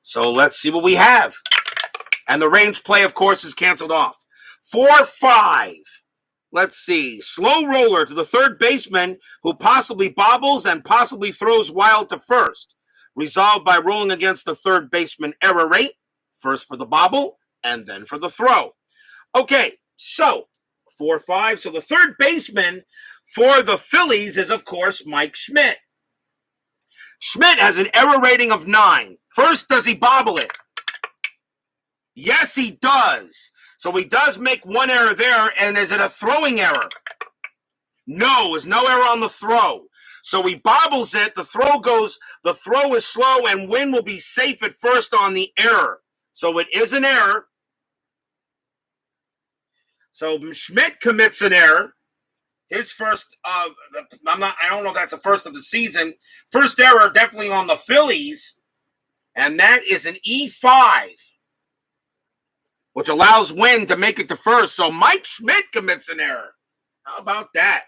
So let's see what we have. And the range play, of course, is canceled off. 4-5. Let's see. Slow roller to the third baseman who possibly bobbles and possibly throws wild to first. Resolved by rolling against the third baseman error rate. First for the bobble and then for the throw. Okay, so 4-5. So the third baseman for the Phillies is, of course, Mike Schmidt. Schmidt has an error rating of 9. First, does he bobble it? Yes, he does. So he does make one error there. And is it a throwing error? No, there's no error on the throw. So he bobbles it. The throw is slow, and Wynn will be safe at first on the error. So it is an error. So Schmidt commits an error. His first I don't know if that's the first of the season. First error definitely on the Phillies. And that is an E5, which allows Wynn to make it to first. So Mike Schmidt commits an error. How about that?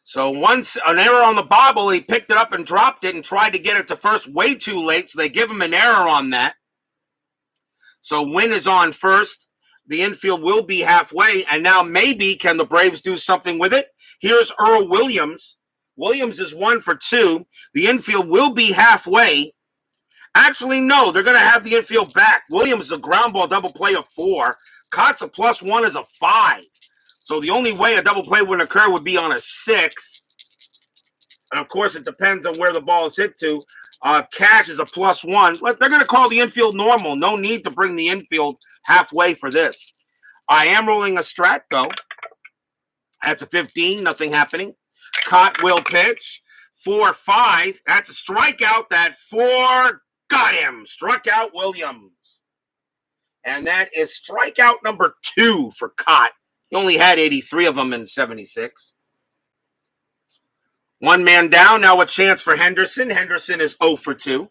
So once an error on the bobble, he picked it up and dropped it and tried to get it to first way too late. So they give him an error on that. So Wynn is on first. The infield will be halfway. And now maybe can the Braves do something with it? Here's Earl Williams. Williams is 1 for 2. The infield will be halfway. Actually, no. They're going to have the infield back. Williams is a ground ball double play of 4. Kaat's a +1 is a 5. So the only way a double play would occur would be on a 6. And, of course, it depends on where the ball is hit to. Cash is a +1. They're going to call the infield normal. No need to bring the infield halfway for this. I am rolling a strat, though. That's a 15. Nothing happening. Kaat will pitch. 4-5. That's a strikeout. That 4 got him. Struck out Williams. And that is strikeout number 2 for Kaat. He only had 83 of them in 76. One man down. Now a chance for Henderson. Henderson is 0 for 2.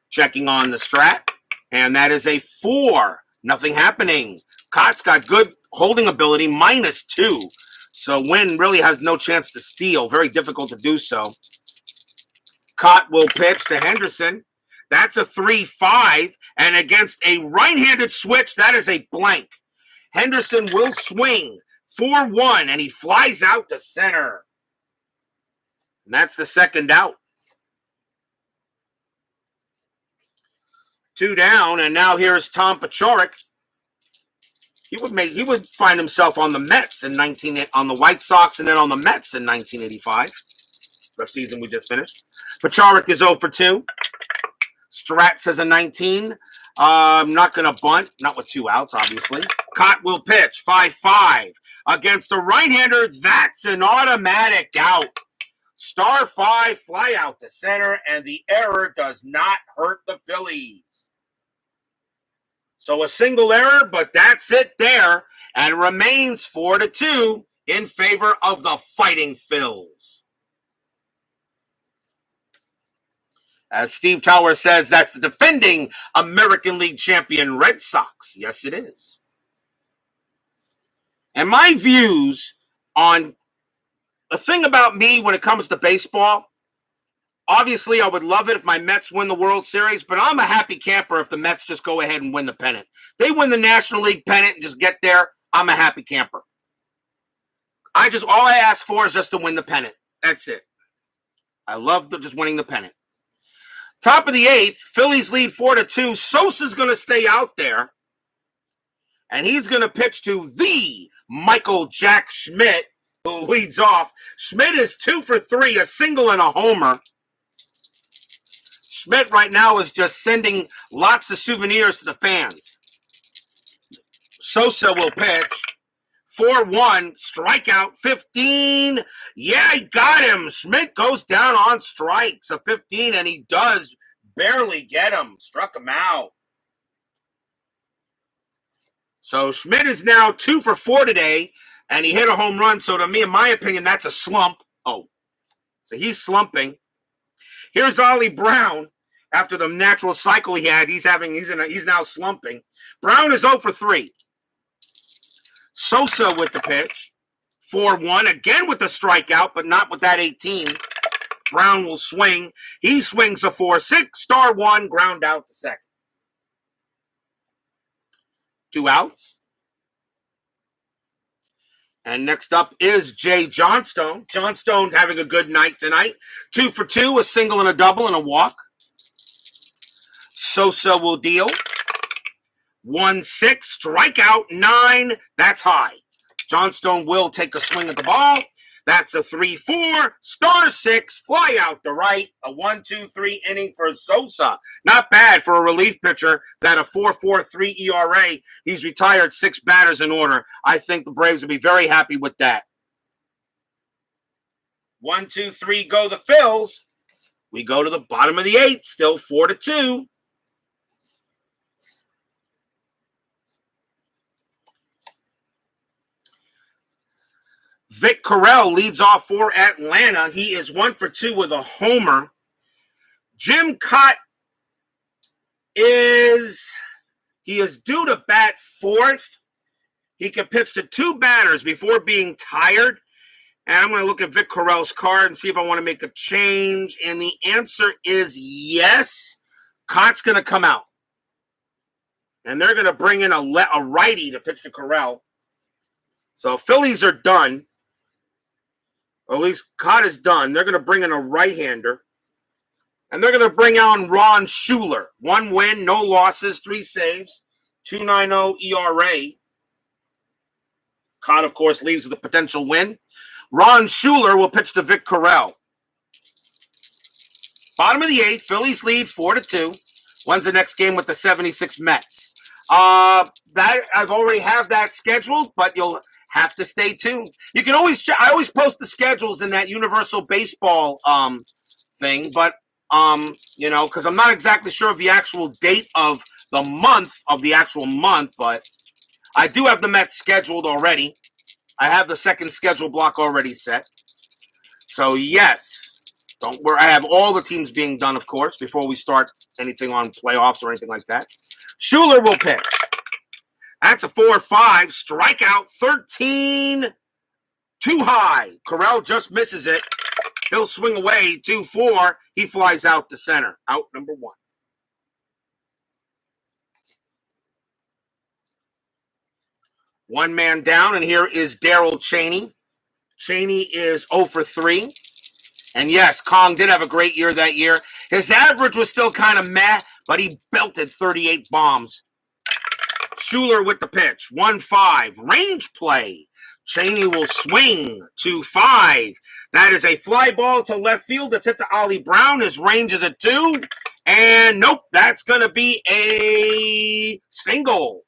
Checking on the strat. And that is a 4. Nothing happening. Kaat's got good holding ability, -2. So Wynn really has no chance to steal. Very difficult to do so. Kaat will pitch to Henderson. That's a 3-5. And against a right-handed switch, that is a blank. Henderson will swing. 4-1, and he flies out to center. And that's the second out. 2 down, and now here's Tom Pachorik. He would find himself on the Mets on the White Sox, and then on the Mets in 1985, the season we just finished. Pachorik is 0 for 2. Strat says a 19. I'm not going to bunt, not with 2 outs, obviously. Kaat will pitch. 5-5. Against a right-hander, that's an automatic out. Star 5, fly out to center, and the error does not hurt the Phillies. So a single error, but that's it there, and remains 4-2 in favor of the Fighting Phils. As Steve Tower says, that's the defending American League champion Red Sox. Yes, it is. And my views on the thing about me when it comes to baseball, obviously I would love it if my Mets win the World Series, but I'm a happy camper if the Mets just go ahead and win the pennant. They win the National League pennant and just get there, I'm a happy camper. All I ask for is just to win the pennant. That's it. I love just winning the pennant. Top of the 8th, Phillies lead 4-2. Sosa's going to stay out there, and he's going to pitch to the Michael Jack Schmidt, who leads off. Schmidt is 2 for 3, a single and a homer. Schmidt right now is just sending lots of souvenirs to the fans. Sosa will pitch. 4-1, strikeout, 15. Yeah, he got him. Schmidt goes down on strikes, a 15, and he does barely get him. Struck him out. So Schmidt is now 2 for 4 today, and he hit a home run. So to me, in my opinion, that's a slump. Oh, so he's slumping. Here's Ollie Brown. After the natural cycle he had, he's now slumping. Brown is 0 for 3. Sosa with the pitch. 4-1, again with the strikeout, but not with that 18. Brown will swing. He swings a 4-6, star 1, ground out to second. 2 outs. And next up is Jay Johnstone. Johnstone having a good night tonight. 2 for 2, a single and a double and a walk. Sosa will deal. 1-6, strikeout, 9. That's high. Johnstone will take a swing at the ball. That's a 3-4, star 6, fly out to right. A 1-2-3 inning for Sosa. Not bad for a relief pitcher that a 4.43 ERA. He's retired 6 batters in order. I think the Braves will be very happy with that. 1-2-3 go the Phils. We go to the bottom of the 8th, still 4-2. Vic Carell leads off for Atlanta. He is 1 for 2 with a homer. Jim Kaat is due to bat 4th. He can pitch to 2 batters before being tired. And I'm going to look at Vic Carell's card and see if I want to make a change. And the answer is yes. Kaat's going to come out. And they're going to bring in a righty to pitch to Carell. So Phillies are done. Or at least Kaat is done. They're going to bring in a right-hander. And they're going to bring on Ron Schuler. 1 win, no losses, 3 saves, 2.90 ERA. Kaat, of course, leaves with a potential win. Ron Schuler will pitch to Vic Carell. Bottom of the 8th, Phillies lead 4-2. When's the next game with the 76 Mets? That I've already have that scheduled, but you'll have to stay tuned. You can always I always post the schedules in that Universal Baseball thing, but because I'm not exactly sure of the actual date of the actual month, but I do have the Mets scheduled already. I have the second schedule block already set. So yes, don't worry. I have all the teams being done, of course, before we start anything on playoffs or anything like that. Schuler will pitch. That's a 4-5, strikeout, 13, too high. Carell just misses it. He'll swing away, 2-4. He flies out to center. Out number 1. One man down, and here is Darrell Chaney. Chaney is 0 for 3. And yes, Kong did have a great year that year. His average was still kind of meh, but he belted 38 bombs. Schuler with the pitch, 1-5, range play. Chaney will swing, 2-5. That is a fly ball to left field. That's hit to Ollie Brown. His range is a 2. And nope, that's going to be a single.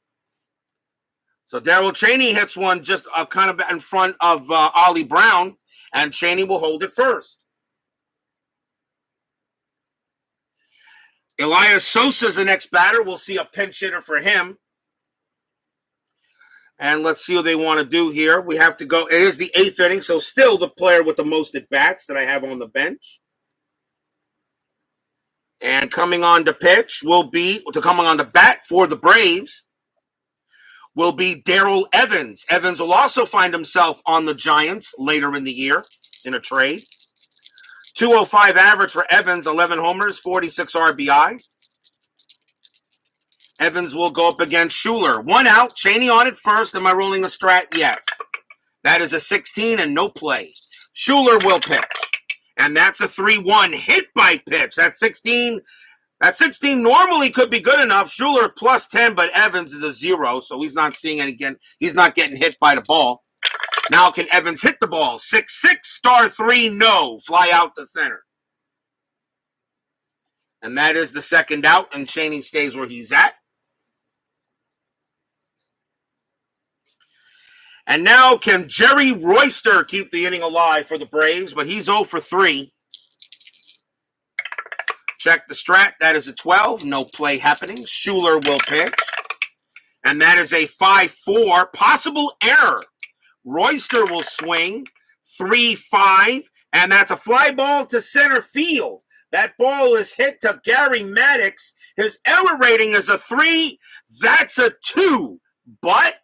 So Darrell Chaney hits one just kind of in front of Ollie Brown, and Chaney will hold it first. Elias Sosa is the next batter. We'll see a pinch hitter for him. And let's see what they want to do here. We have to go. It is the 8th inning, so still the player with the most at-bats that I have on the bench. And coming on to bat for the Braves will be Darrell Evans. Evans will also find himself on the Giants later in the year in a trade. 205 average for Evans, 11 homers, 46 RBI. Evans will go up against Schuler. 1 out, Cheney on at first. Am I rolling a strat? Yes. That is a 16 and no play. Schuler will pitch. And that's a 3-1 hit by pitch. That 16 normally could be good enough. Schuler plus 10, but Evans is a 0, so he's not seeing it again. He's not getting hit by the ball. Now can Evans hit the ball? 6-6, star 3, no. Fly out to center. And that is the second out, and Cheney stays where he's at. And now can Jerry Royster keep the inning alive for the Braves, but he's 0 for 3. Check the strat. That is a 12. No play happening. Schuler will pitch. And that is a 5-4. Possible error. Royster will swing. 3-5. And that's a fly ball to center field. That ball is hit to Gary Maddox. His error rating is a 3. That's a 2. But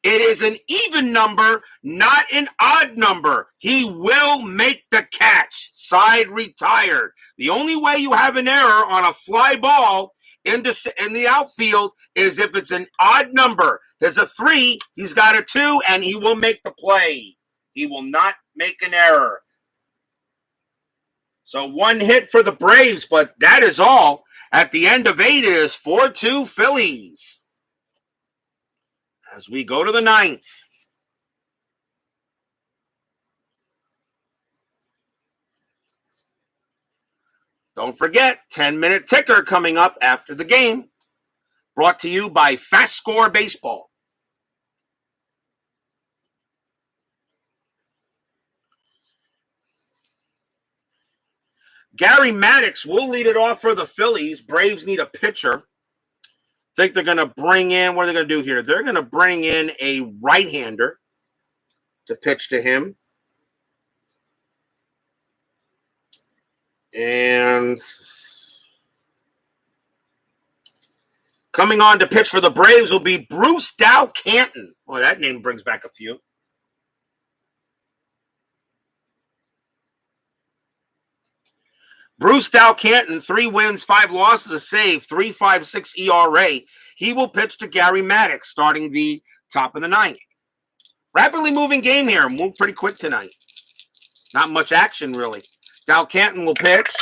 it is an even number, not an odd number. He will make the catch. Side retired. The only way you have an error on a fly ball in the outfield is if it's an odd number. There's a 3, he's got a 2, and he will make the play. He will not make an error. So 1 hit for the Braves, but that is all. At the end of 8, it is 4-2 Phillies. As we go to the 9th. Don't forget, 10-minute ticker coming up after the game. Brought to you by FastScore Baseball. Gary Maddox will lead it off for the Phillies. Braves need a pitcher. I think they're going to bring in, what are they going to do here? They're going to bring in a right-hander to pitch to him. And coming on to pitch for the Braves will be Bruce Dow Canton. Well, that name brings back a few. Bruce Dow Canton, 3 wins, 5 losses, a save, 3.56 ERA. He will pitch to Gary Maddox starting the top of the 9th. Rapidly moving game here. Move pretty quick tonight. Not much action, really. Dow Canton will pitch,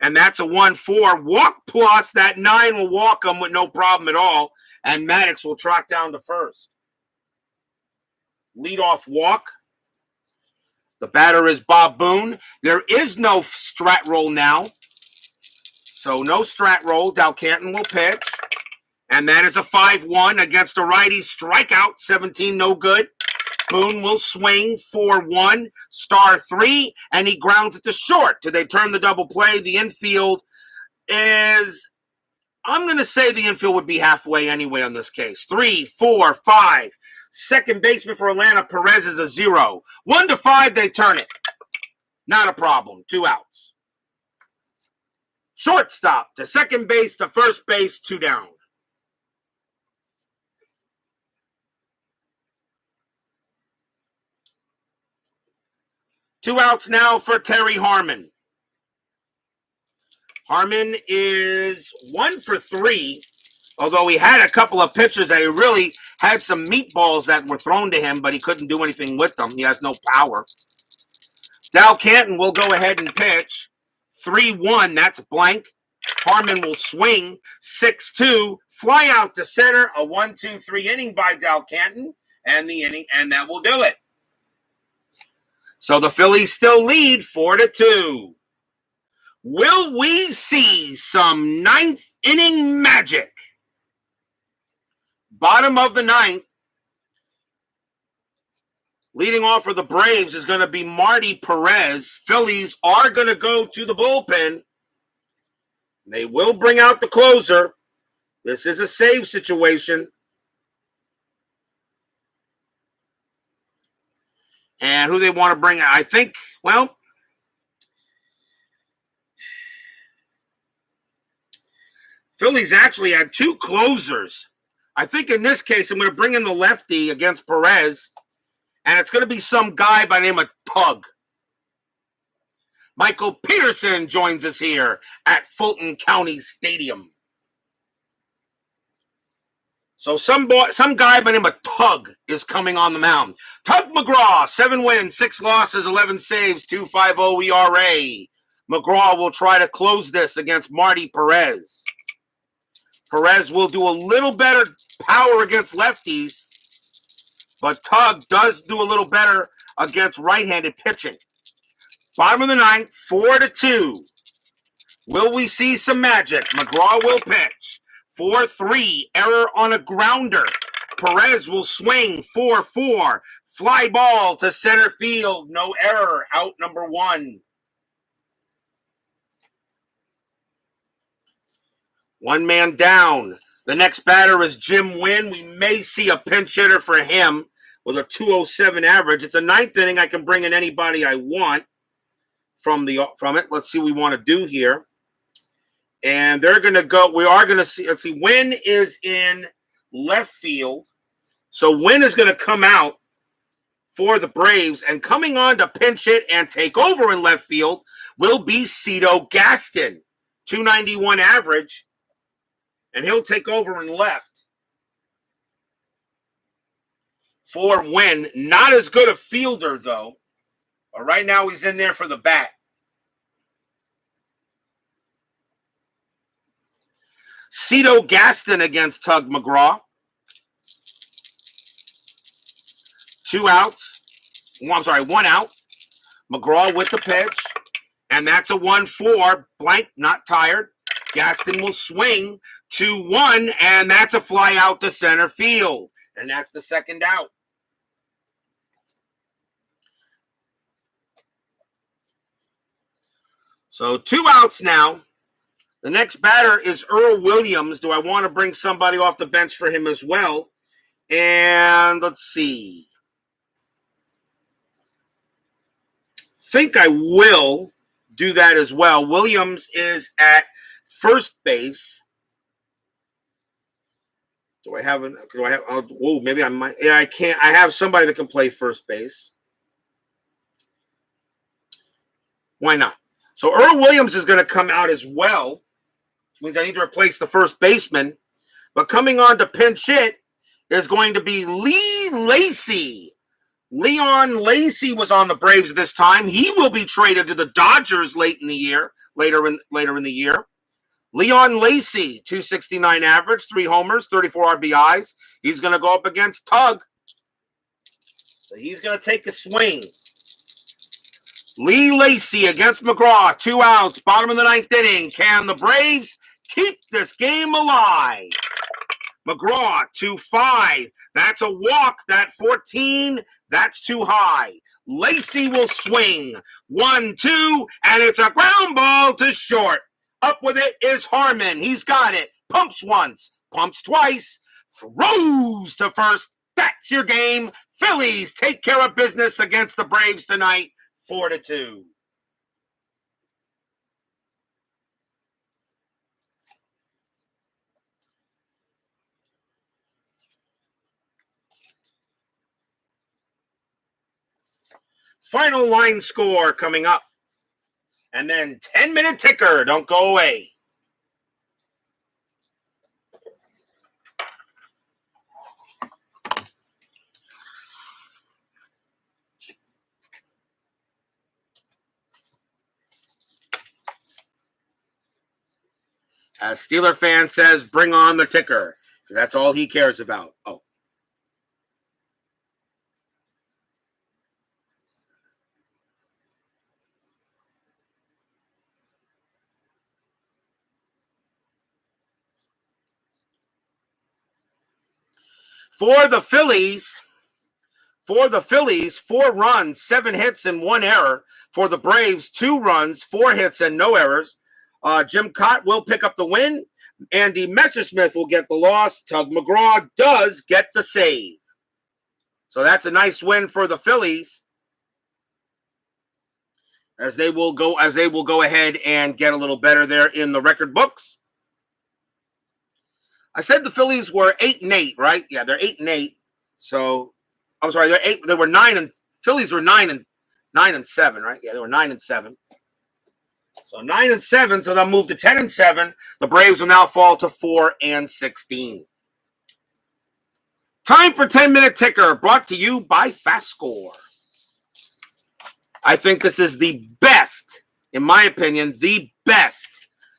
and that's a 1-4. Walk plus. That 9 will walk him with no problem at all, and Maddox will trot down to first. Leadoff walk. The batter is Bob Boone. There is no strat roll now. So no strat roll. Dow Canton will pitch. And that is a 5-1 against a righty strikeout. 17, no good. Boone will swing. 4-1. Star 3. And he grounds it to short. Do they turn the double play? The infield is... I'm going to say the infield would be halfway anyway on this case. 3, 4, 5. Second baseman for Atlanta, Perez, is a 0. 1-5, they turn it. Not a problem. 2 outs. Shortstop to second base to first base, 2 down. Two outs now for Terry Harmon. Harmon is 1 for 3, although he had a couple of pitches that he really had some meatballs that were thrown to him, but he couldn't do anything with them. He has no power. Dow Canton will go ahead and pitch. 3-1, that's blank. Harmon will swing. 6-2, fly out to center. A 1-2-3 inning by Dow Canton, and that will do it. So the Phillies still lead 4-2. Will we see some 9th inning magic? Bottom of the 9th. Leading off for the Braves is going to be Marty Perez. Phillies are going to go to the bullpen. They will bring out the closer. This is a save situation. And who they want to bring, I think, well, Phillies actually had two closers. I think in this case, I'm going to bring in the lefty against Perez, and it's going to be some guy by the name of Tug. Michael Peterson joins us here at Fulton County Stadium. So some guy by the name of Tug is coming on the mound. Tug McGraw, 7 wins, 6 losses, 11 saves, 2.50 ERA. McGraw will try to close this against Marty Perez. Perez will do a little better power against lefties, but Tug does do a little better against right-handed pitching. Bottom of the ninth, 4-2. Will we see some magic? McGraw will pitch. 4-3, error on a grounder. Perez will swing. 4-4, fly ball to center field. No error, out number 1. 1 man down. The next batter is Jim Wynn. We may see a pinch hitter for him with a 207 average. It's a 9th inning. I can bring in anybody I want from it. Let's see what we want to do here. And they're going to go. We are going to see. Let's see. Wynn is in left field. So Wynn is going to come out for the Braves. And coming on to pinch hit and take over in left field will be Cito Gaston. 291 average. And he'll take over in left for Wynn. Not as good a fielder, though. But right now he's in there for the bat. Cito Gaston against Tug McGraw. 2 outs. 1 out. McGraw with the pitch. And that's a 1-4. Blank, not tired. Gaston will swing. 2-1. And that's a fly out to center field. And that's the second out. So 2 outs now. The next batter is Earl Williams. Do I want to bring somebody off the bench for him as well? And let's see. Think I will do that as well. Williams is at first base. Maybe I might. Yeah, I can't. I have somebody that can play first base. Why not? So Earl Williams is going to come out as well. Which means I need to replace the first baseman. But coming on to pinch hit is going to be Lee Lacy. Leon Lacy was on the Braves this time. He will be traded to the Dodgers later in the year. Leon Lacy, 269 average, 3 homers, 34 RBIs. He's going to go up against Tug. So he's going to take a swing. Lee Lacy against McGraw, 2 outs, bottom of the 9th inning. Can the Braves keep this game alive? McGraw, 2-5. That's a walk. That 14, that's too high. Lacy will swing. 1-2, and it's a ground ball to short. Up with it is Harmon. He's got it. Pumps once, pumps twice, throws to first. That's your game. Phillies take care of business against the Braves tonight, 4-2. Final line score coming up. And then 10-minute ticker. Don't go away. As Steeler fan says, bring on the ticker. Because that's all he cares about. Oh. For the Phillies, 4 runs, 7 hits, and 1 error. For the Braves, 2 runs, 4 hits, and no errors. Jim Kaat will pick up the win. Andy Messersmith will get the loss. Tug McGraw does get the save. So that's a nice win for the Phillies. as they will go ahead and get a little better there in the record books. I said the Phillies were 8-8, right? Yeah, they're 8-8. So I'm sorry, they're 8. They were 9 and Phillies were 9-7, right? Yeah, they were 9-7. So 9-7. So they'll move to 10-7. The Braves will now fall to 4-16. Time for 10-minute ticker, brought to you by FastScore. I think this is the best, in my opinion, the best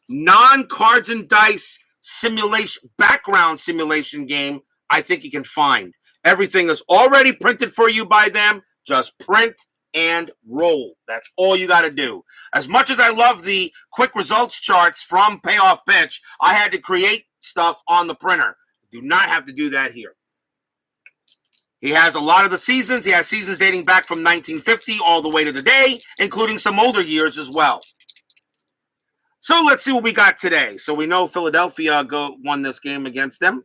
non-cards and dice simulation, background simulation game I think you can find. Everything is already printed for you by them. Just print and roll. That's all you got to do. As much as I love the quick results charts from Payoff Pitch, I had to create stuff on the printer. Do not have to do that here. He has a lot of the seasons. He has seasons dating back from 1950 all the way to today, including some older years as well. So let's see what we got today. So we know Philadelphia won this game against them.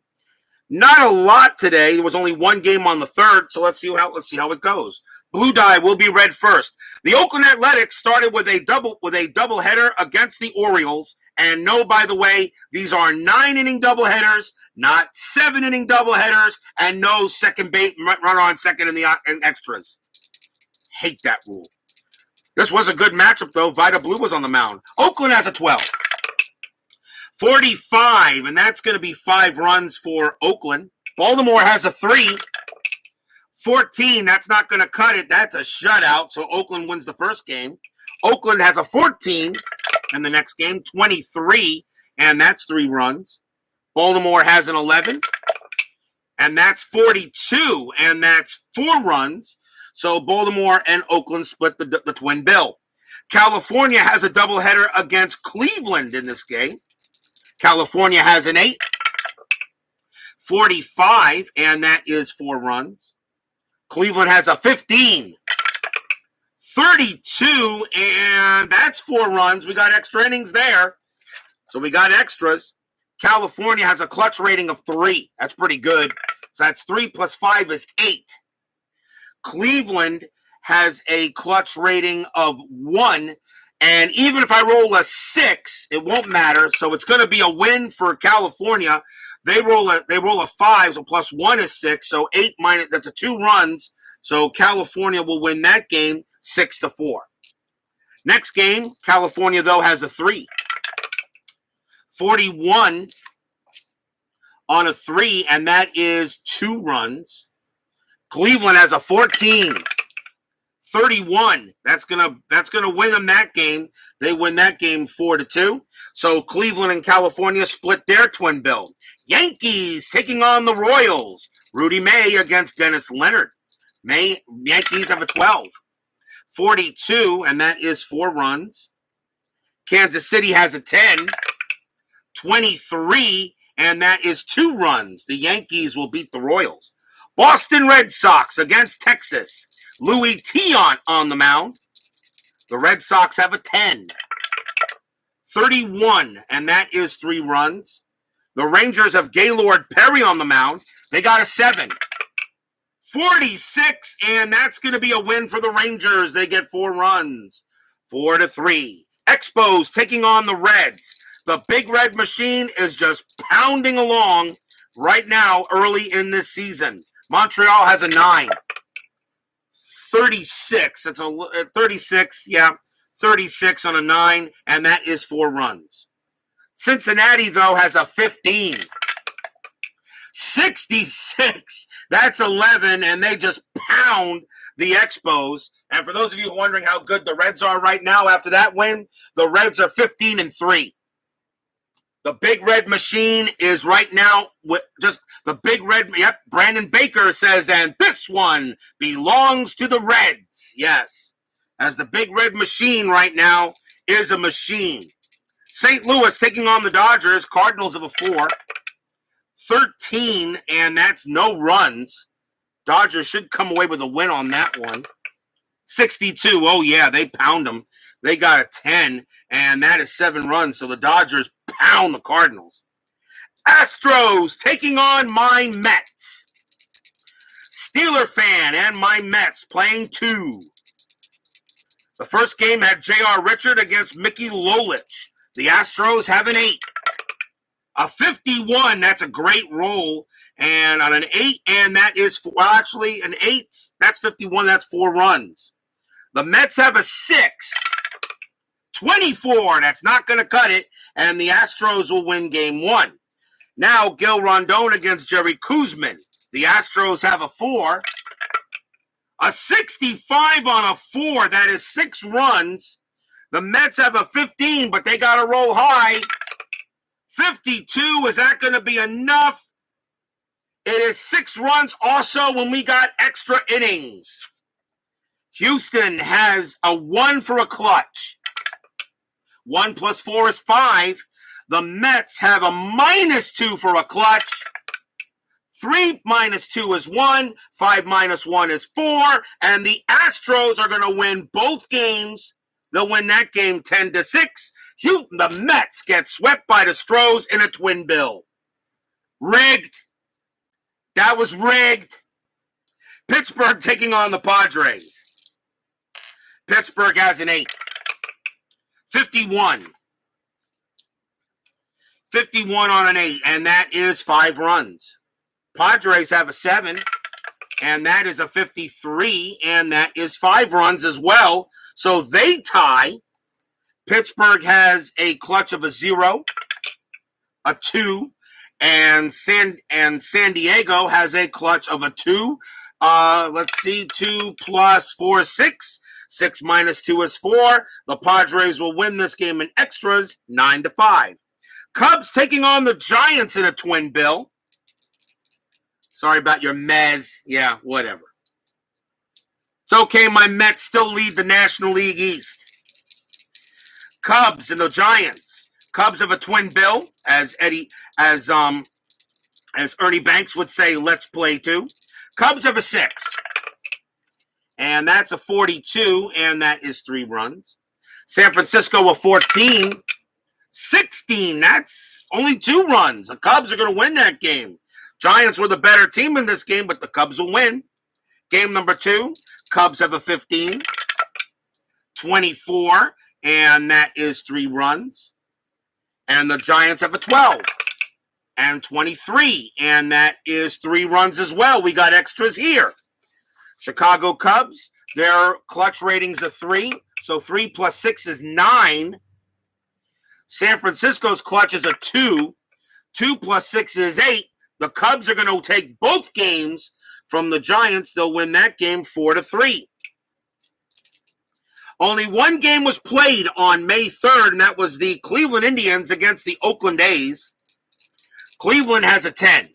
Not a lot today. There was only one game on the third, so let's see how it goes. Blue die will be red first. The Oakland Athletics started with a doubleheader against the Orioles. And no, by the way, these are 9-inning doubleheaders, not 7-inning doubleheaders, and no second base runner on second in extras. Hate that rule. This was a good matchup, though. Vida Blue was on the mound. Oakland has a 12. 45, and that's going to be 5 runs for Oakland. Baltimore has a 3. 14, that's not going to cut it. That's a shutout, so Oakland wins the first game. Oakland has a 14 in the next game, 23, and that's 3 runs. Baltimore has an 11, and that's 42, and that's 4 runs. So Baltimore and Oakland split the twin bill. California has a doubleheader against Cleveland in this game. California has an 8, 45, and that is 4 runs. Cleveland has a 15, 32, and that's 4 runs. We got extra innings there. So we got extras. California has a clutch rating of 3. That's pretty good. So that's 3 plus 5 is 8. Cleveland has a clutch rating of 1. And even if I roll a 6, it won't matter. So it's going to be a win for California. They roll a 5, so plus 1 is 6. So 8 minus, that's a 2 runs. So California will win that game 6-4. Next game, California, though, has a 3. 41 on a 3, and that is 2 runs. Cleveland has a 14. 31. That's gonna win them that game. They win that game 4-2. So Cleveland and California split their twin bill. Yankees taking on the Royals. Rudy May against Dennis Leonard. Yankees have a 12. 42, and that is 4 runs. Kansas City has a 10. 23, and that is 2 runs. The Yankees will beat the Royals. Boston Red Sox against Texas. Louis Tiant on the mound. The Red Sox have a 10. 31, and that is 3 runs. The Rangers have Gaylord Perry on the mound. They got a 7. 46, and that's going to be a win for the Rangers. They get 4 runs. 4-3. Expos taking on the Reds. The Big Red Machine is just pounding along right now early in this season. Montreal has a 9. 36. It's a 36, yeah. 36 on a 9, and that is 4 runs. Cincinnati, though, has a 15. 66. That's 11, and they just pound the Expos. And for those of you wondering how good the Reds are right now after that win, the Reds are 15-3. The Big Red Machine is right now with just the Big Red. Yep, Brandon Baker says, and this one belongs to the Reds. Yes, as the Big Red Machine right now is a machine. St. Louis taking on the Dodgers. Cardinals of a 4. 13, and that's no runs. Dodgers should come away with a win on that one. 62. Oh, yeah, they pound them. They got a 10, and that is 7 runs. So the Dodgers pound the Cardinals. Astros taking on my Mets. Steeler fan and my Mets playing 2. The first game had J.R. Richard against Mickey Lolich. The Astros have an 8. A 51, that's a great roll. And on an 8, and that is, an 8, that's 51, that's 4 runs. The Mets have a 6. 24, that's not going to cut it. And the Astros will win game 1. Now, Gil Rondon against Jerry Kuzman. The Astros have a 4. A 65 on a 4, that is 6 runs. The Mets have a 15, but they got to roll high. 52, is that going to be enough? It is 6 runs also when we got extra innings. Houston has a 1 for a clutch. 1 plus 4 is 5. The Mets have a -2 for a clutch. 3 minus 2 is 1. 5 minus 1 is 4. And the Astros are going to win both games. They'll win that game 10-6. The Mets get swept by the Stros in a twin bill. Rigged. That was rigged. Pittsburgh taking on the Padres. Pittsburgh has an 8. 51. 51 on an 8, and that is 5 runs. Padres have a 7, and that is a 53, and that is 5 runs as well. So they tie. Pittsburgh has a clutch of a 0, a 2, and San Diego has a clutch of a 2. Let's see, 2 plus 4 is 6. 6 minus 2 is 4. The Padres will win this game in extras, 9-5. Cubs taking on the Giants in a twin bill. Sorry about your Mez. Yeah, whatever. It's okay, my Mets still lead the National League East. Cubs and the Giants. Cubs have a twin bill, as Ernie Banks would say, let's play too. Cubs have a 6. And that's a 42, and that is 3 runs. San Francisco a 14. 16, that's only 2 runs. The Cubs are going to win that game. Giants were the better team in this game, but the Cubs will win. Game number 2, Cubs have a 15. 24, and that is 3 runs. And the Giants have a 12. And 23, and that is 3 runs as well. We got extras here. Chicago Cubs, their clutch ratings are 3. So 3 plus 6 is 9. San Francisco's clutch is a 2. 2 plus 6 is 8. The Cubs are going to take both games from the Giants. They'll win that game 4-3. Only one game was played on May 3rd, and that was the Cleveland Indians against the Oakland A's. Cleveland has a 10.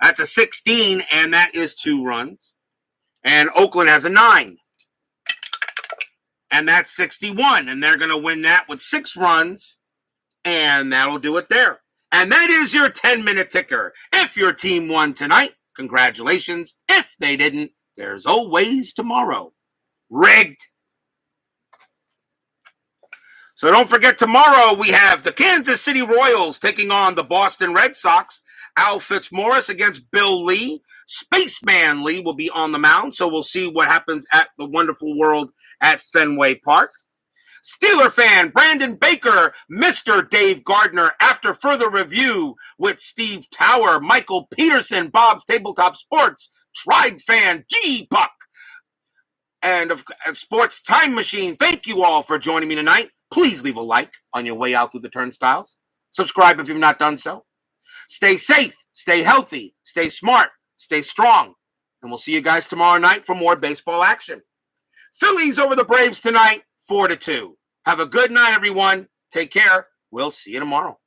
That's a 16, and that is 2 runs. And Oakland has a 9. And that's 61, and they're going to win that with 6 runs, and that'll do it there. And that is your 10-minute ticker. If your team won tonight, congratulations. If they didn't, there's always tomorrow. Rigged. So don't forget, tomorrow we have the Kansas City Royals taking on the Boston Red Sox. Al Fitzmaurice against Bill Lee. Spaceman Lee will be on the mound, so we'll see what happens at the Wonderful World at Fenway Park. Steeler fan Brandon Baker, Mr. Dave Gardner, after further review with Steve Tower, Michael Peterson, Bob's Tabletop Sports, Tribe fan G. Buck, and of Sports Time Machine. Thank you all for joining me tonight. Please leave a like on your way out through the turnstiles. Subscribe if you've not done so. Stay safe, stay healthy, stay smart, stay strong, and we'll see you guys tomorrow night for more baseball action. Phillies over the Braves tonight, 4-2. Have a good night, everyone. Take care. We'll see you tomorrow.